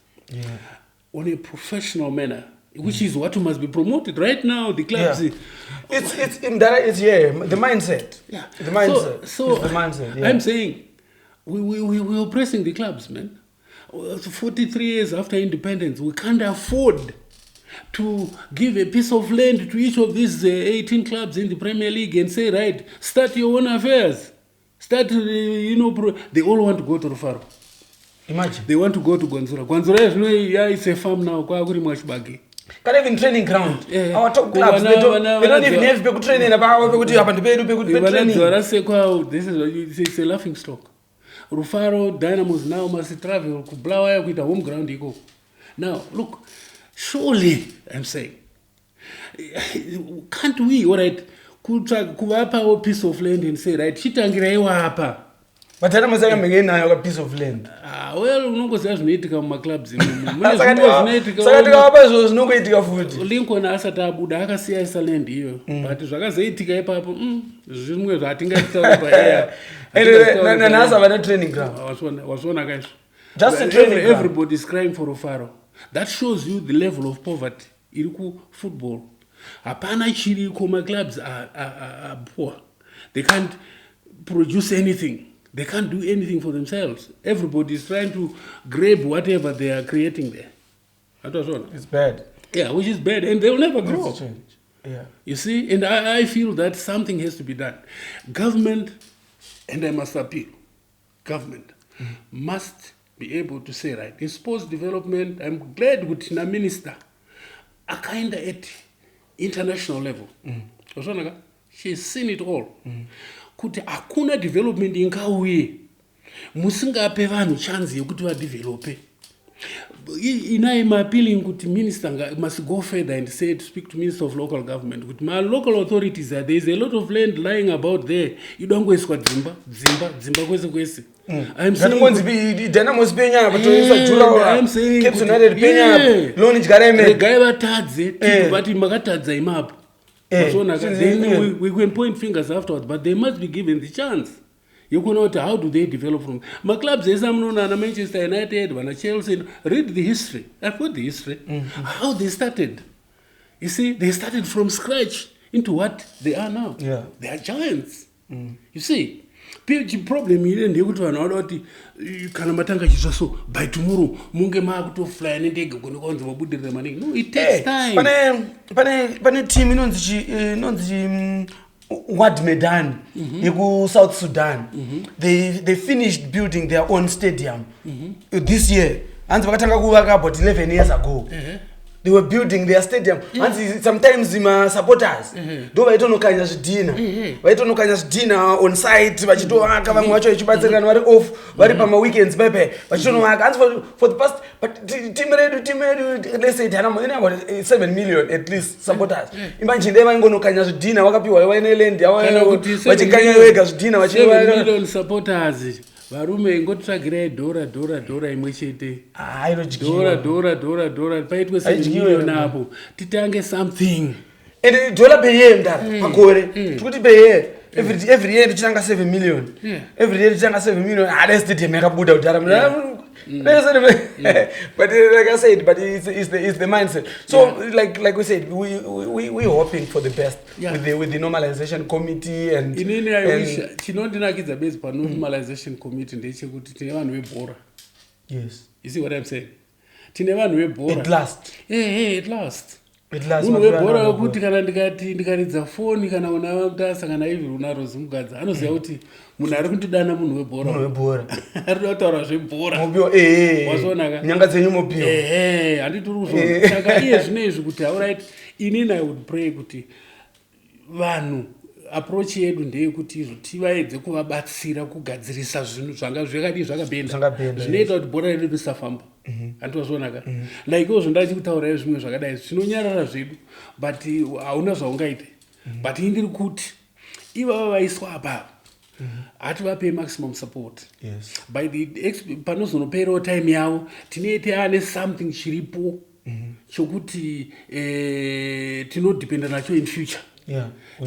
on a professional manner, which is what must be promoted right now, the clubs. It's the mindset. The mindset. So it's the mindset. I'm saying we're oppressing the clubs, man. 43 years after independence, we can't afford to give a piece of land to each of these 18 clubs in the Premier League and say, right, start your own affairs. Start, they all want to go to Rufaro. Imagine. They want to go to Gwanzura. Gwanzura, it's a farm now. Can't even training ground. Our top clubs, they don't even have to train in about training. It's a laughing stock. Rufaro, Dynamos now must travel to Blawa with a home ground. You go. Now, look, surely, I'm saying, can't we, all right, could a piece of land and say, right, Chitangira hapa. But I must say I'm again a piece of land. Well, unongoziva zvinoitika mumaclubs Saka tikavapa zvo zvinongoitika futi. Lincoln asati abuda akasiyaisa land iyo. But zvakazoitika ipapo zvimwe zvatingataura paair. Nanhasi havana training ground. Wasona kaizvo. Just a training ground. Everybody is crying for a faro. That shows you the level of poverty. Iri football. Hapana chiriko, my clubs are poor. They can't produce anything. They can't do anything for themselves. Everybody is trying to grab whatever they are creating there. It's bad. Yeah, which is bad, and they will never grow. Yeah. You see, and I feel that something has to be done. Government, and I must appeal, government must be able to say, right, in sports development, I'm glad with the minister, a kind of at international level. She's seen it all. Kuti hakuna development ingauye musingape vanhu chance yekuti vadevelope. I'm appealing kuti minister must go further and say to speak to Minister of Local Government. Kuti my local authorities there is a lot of land lying about there. You don't go dzimba kwese. I'm saying then we can point fingers afterwards, but they must be given the chance. You can know how do they develop from my clubs. Manchester United, Chelsea. Read the history. I put the history. How they started. You see, they started from scratch into what they are now. Yeah, they are giants. You see, the problem here ndekuti vanhu vada kuti kana matanga chizo so by tomorrow munge makutofly nendege kunokonzi vabudirira maningi. No, it takes time. Pane team inonzi Wad Medan yeku South Sudan. They finished building their own stadium this year. And vakatanga kuvaka about 11 years ago. They were building their stadium. And sometimes my supporters do vaitonokanya zvidhina on site vachitovaka vamwe vacho vachibatsirana vari off vari pama weekends pepe vachitovaka. And for the past, but team redu let's say about 7 million at least supporters. Imagine they vaingonokanya zvidhina vakapiwa vaine land vachikanya vega zvidhina 7 million supporters. Varume ingotsvagirai dhora imwe chete. Dhora paitwe 7 million apo titange something. And dollar per year pakore tikuti per year every year tichanga 7 million. Every year tichanga 7 million. Let's stadium yakabuda kudhara. But like I said, but it's the mindset. So like we said, we're hoping for the best with the normalization committee and chinondinakidza based pa normalization committee ndechekuti tine vanhu vebhora. Yes. You see what I'm saying? Tine vanhu vebhora. At last. At last. Munhu webhora wekuti kana ndikaridza foni kana una tasangana hivi unaro zimugadza anoziva kuti munhu ari kutidana munhu webhora ari kutaura zvebhora wazonaka nyanga dzenyu mopiwa handitiri kuzvona saka iye zvinezvi kuti alright inini I would pray kuti vanhu approach yedu ndeyekuti tivaedze kuvabatsira kugadzirisa zvinhu zvanga zvakadii zvakabhenda zvinoita kuti bhora redu risafamba. Handitozvonaka like ozvo ndachikutaurayo zvimwe zvakadai zvinonyarara zvedu but hauna zvaungaite. But indiri kuti ivava vaiswa apapo hativape maximum support. By the panozonoperawo time yavo tinete ane something chiripo chokuti tinodependa nacho in future.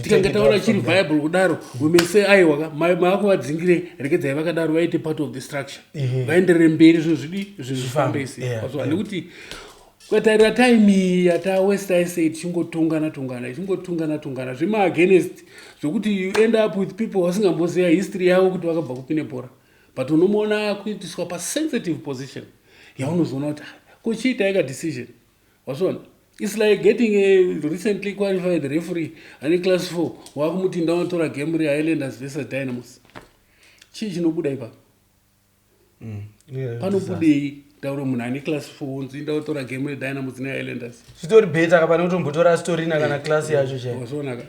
Tikanga taona chiri viable kudaro we may say aiwa maako vadzingire regedzai vakadaro vaite part of the structure vaenderere mberi zvifambese nekuti kwatarira time yatawest ise tichingotungana zvemaagainst zvokuti you end up with people vasingamboziva history yavo kuti vakabva kupine bhora but unomuona kuitiswa pasensitive position yaunozoona kuti kuchiita ika decision wazvona. It's like getting a recently qualified referee and class 4 wakumuti ndaunotora game re Islanders versus Dynamos. Chii chinobuda ipapo? Panobudei tauro munhu ane class 4 unzi ndaunotora game re Dynamos ne Islanders. Zvitori beta kapana kutombotora story na kana class yacho chaiyo. Wazonaka.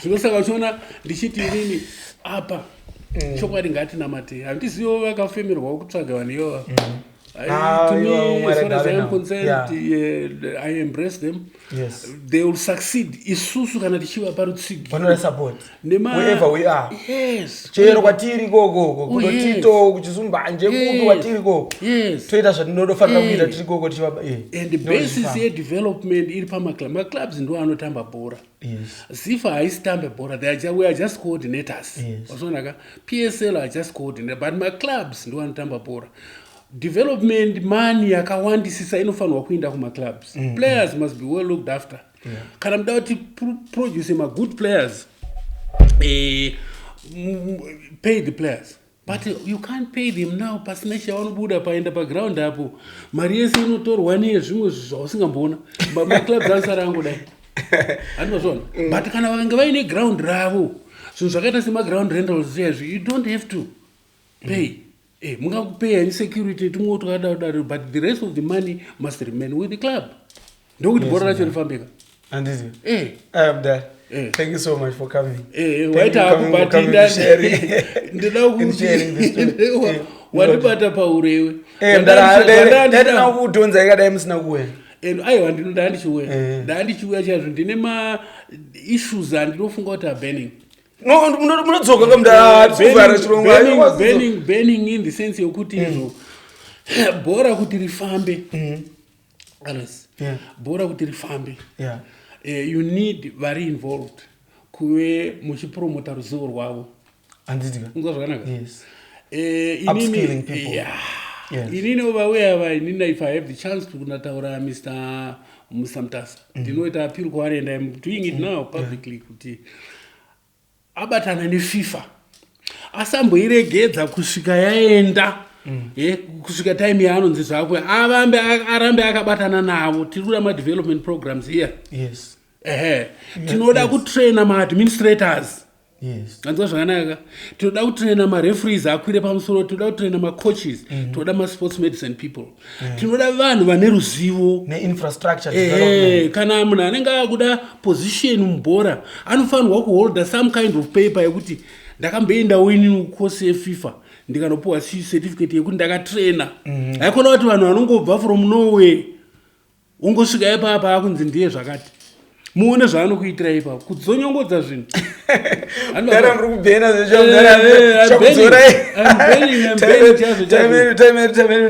Zvinosaka uchiona ndichiti inini apa chokwadi ngatinamate. Handisiwo vakafemerwa kutsvaga vanhu ivava. To me, as far as I am concerned, I embrace them. Yes. They will succeed. Isusu kana tichiva parutsigi. Vanora support. Wherever we are. Yes. Chero kwatiri gogo. Kudotito kuchisumbanje kudu kwatiri gogo. Yes. Toita zvatinofanira kuita tiri gogo tichiva. And the basis here development iri pamaclub. Maclubs ndo anotamba bhora. Yes. Zifa haisitambe bhora. We are just coordinators. Yes. Wasonaka. PSL are just coordinators. But maclubs ndo anotamba bhora. Development money yakawandisisa inofanirwa kuinda kumaclubs. Players must be well looked after. Kana muda kuti produce good players, pay the players. But you can't pay them now. Pasina chavanobuda paenda paground apo. Mari yese inotorwa nezvimwe zvausingamboona. Maclubs ansara angodai. Andozvona. But kana vange vaine ground ravo, zvinhu zvakaita semaground rentals you don't have to pay. Mungakupay any security but the rest of the money must remain with the club. Don't bother actually Fambika. And this is I am there. Thank you so much for coming. Wait up, but sharing this story. What about Paurewe? And I want to know that ndine issues and ndinofunga kuti are burning. No, munodzoka kamudara burning in the sense yokuti bhora kuti rifambe. Bhora kuti rifambe. You need very involved kuve muchipromota ruzivo rwavo. Yes. Upskilling people. Inini over where if I have the chance to nataura Mr. Mutasa, ndinoita appeal kwaari, and I'm doing it now publicly kuti abatana neFIFA asamboiregedza kusvika yaenda kusvika time yaanonzi zvakwe arambe akabatana navo. Tiri kuda ma-development programs here. Yes. Tinoda kutraina ma-administrators. Yes. Anzwa zvakanaka. Tinoda kutraina ma-referees akwire pamusoro, tinoda kutraina ma-coaches, tinoda ma-sports medicine people. Tinoda vanhu vane ruzivo ne-infrastructure development. Kana munhu anenge akuda position mubhora anofanirwa kuholda some kind of paper yekuti ndakamboenda winning course yeFIFA ndikanopuwa certificate yekuti ndakatraina. Haikona kuti vanhu vanongobva from Norway ungosvika ipapa akunzi ndiye zvakati. Muone zvaanokuitira ipapo kudzonyongodza zvinhu. Ndara muri kubhena zvechokudzorai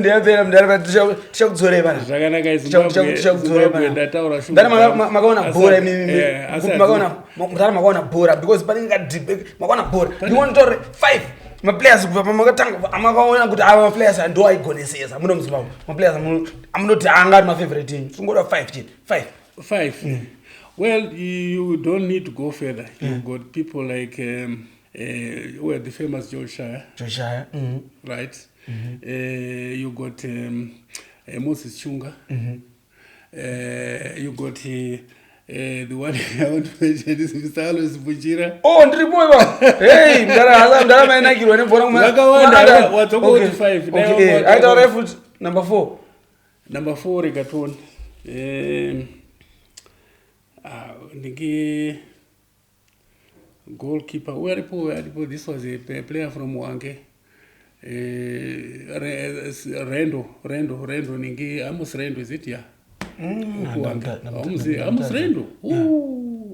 ndiyapera mudara tichakudzorei bana. Zvakanaka iZimbabwe ndataura shungu. Ndara makaona bhora makaona bhora because panenge makaona bhora. You want to 5 maplayers kubva pamakatanga amakaona kuti ava maplayers ndo aigonesesa muno muZimbabwe. Maplayers amunoti anga ari mafavorite team. Sungoda 5 chini. 5. Well, you don't need to go further. You've got people like the famous George Shire. Right? You got Moses Chunga. You got the one I want to mention is Mr. Alois Bunjira. Oh, ndiripoiwa. Hey, ndara mainakirwa nebhora kuma. Wakawanda watoko 5. Okay, aita refu number 4. Number 4 Regaton. Ndiki goalkeeper waripo this was a player from Wange. Rendo ningi Amos Rendo, is it? Amos Rendo.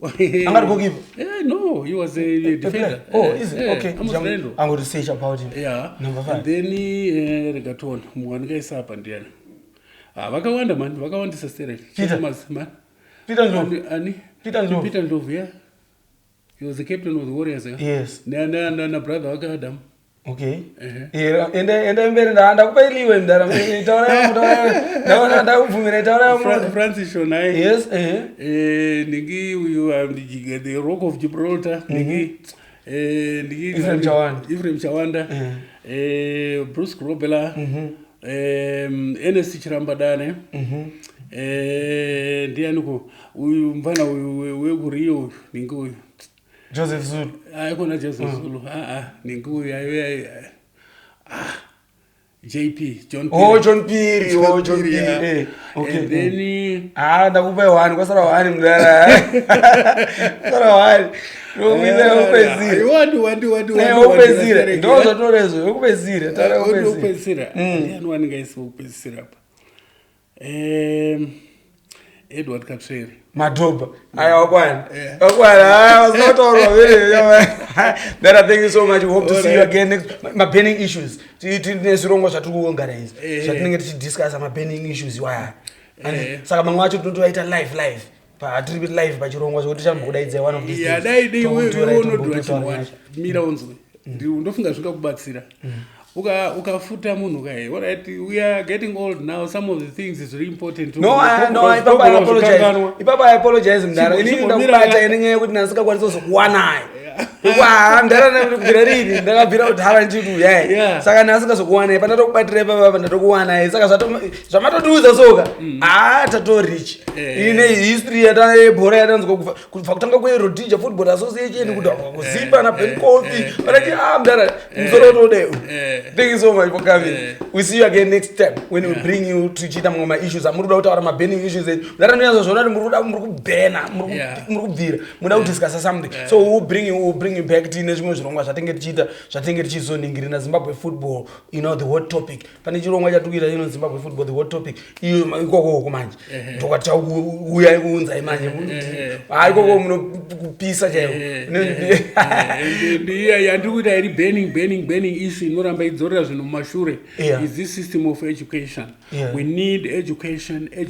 Angari goalkeeper? No, he was a defender. Oh, is it? Okay. Amos Rendo. I'm going to say about him. Yeah. Number 5. And then Regaton muwange isapa ndiana. Vakawanda man, vakawandisa stereo. Peter Ndlovu, yeah. He was the captain of the Warriors. Yes. Na brother wake Adam. Okay. Enda mbere ndakupailiwe ndara ndauvumira Francis Shonai. Yes. Nigi the Rock of Gibraltar. Nigi Ephraim Chawanda. Bruce Grobela. NSC Chirambadane. Ndianuko uyu mvana wekuRio ningi uyu Joseph Zulu. Aikona Joseph Zulu. Ningi uyu JP John Piri. John Piri. Okay. And then ndakupa 1 kwasara 1 mudara. Kwasara 1. Romisa upezire. Upezire. Ndo zvatorezo upezire. Tara upezire. Ndiani wangaisa upezire apa. Edward Katswiri. Madhoba. Aya wakwana. Bera, thank you so much. We hope to see you again next. My burning issues. Tinezirongo zvatukuongana izvi. Zvatinenge tichidiscuss burning issues waya. Saka mamwe wacho totoita live. Patiri live pachirongwa zvokuti chambokudaidza one of these days. Dai mira unzwe. Ndofunga zvikakubatsira. Ukafuta munhu kai. Alright, we are getting old now. Some of the things is really important to. No, Ipapa, I apologize. Ipapa, I apologize. Inini ndakubata inenyaya yekuti nasingakwanisa kuzokuwanai. Ndara ndakubvira ndakabvira kudhara nchitu yai. Saka nasingazokuwanai pandatokubatira ipapa pandatokuwanai. Saka zvamatotiudza soka. Tato rich. Ine history yebhora yatanzwa kubva kutanga kweRhodesia Football Association kuti kuzipa na Ben Coffee. Vanati mdara msoro todeu. Thank you so much for coming. We see you again next time when we bring you to chita mama issues. Amuruda kutaura ma burning issues. Ndara nyanza zvona kuti muri kubhena, muri kubvira. Muda kudiscuss something. So we will bring you back to nezvimwe zvirongwa zvatenge tichizoningirira Zimbabwe football, you know, the hot topic. Pane chirongwa chatukuita Zimbabwe football, the hot topic. Ikoko kumanje. Ndokati uya kuunza imanje. Ikoko munopisa chaiwo. Ndiye yandikuita iri burning issue inoramba idzorera zvinhu mumashure is this system of education. We need education and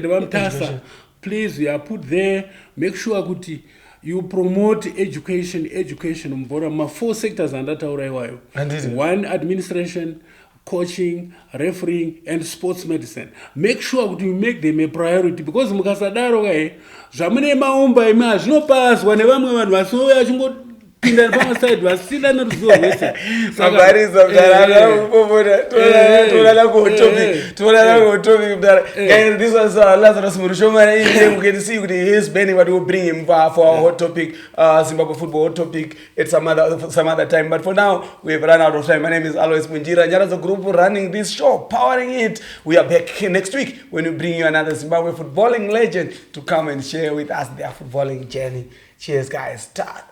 vamutasa, please, you are put there, make sure kuti you promote education mvora ma 4 sectors andataura iwayo. 1, administration, coaching, refereeing and sports medicine. Make sure that you make them a priority, because mukasadaro kai zvamune maomba imi hazvinopaswa nevamwe vanhu vasouya chingopinda pamaside vasina neruzivo rwese. Sabariza mdara kupopota tola kutopic mdara. Guys, this was Lazarus Mhurushomana. You can see that he is bending, but we will bring him for our hot topic, Zimbabwe football hot topic at some other time. But for now, we have run out of time. My name is Alois Bunjira. Nyara's a group running this show, powering it. We are back next week when we bring you another Zimbabwe footballing legend to come and share with us their footballing journey. Cheers, guys. Ta.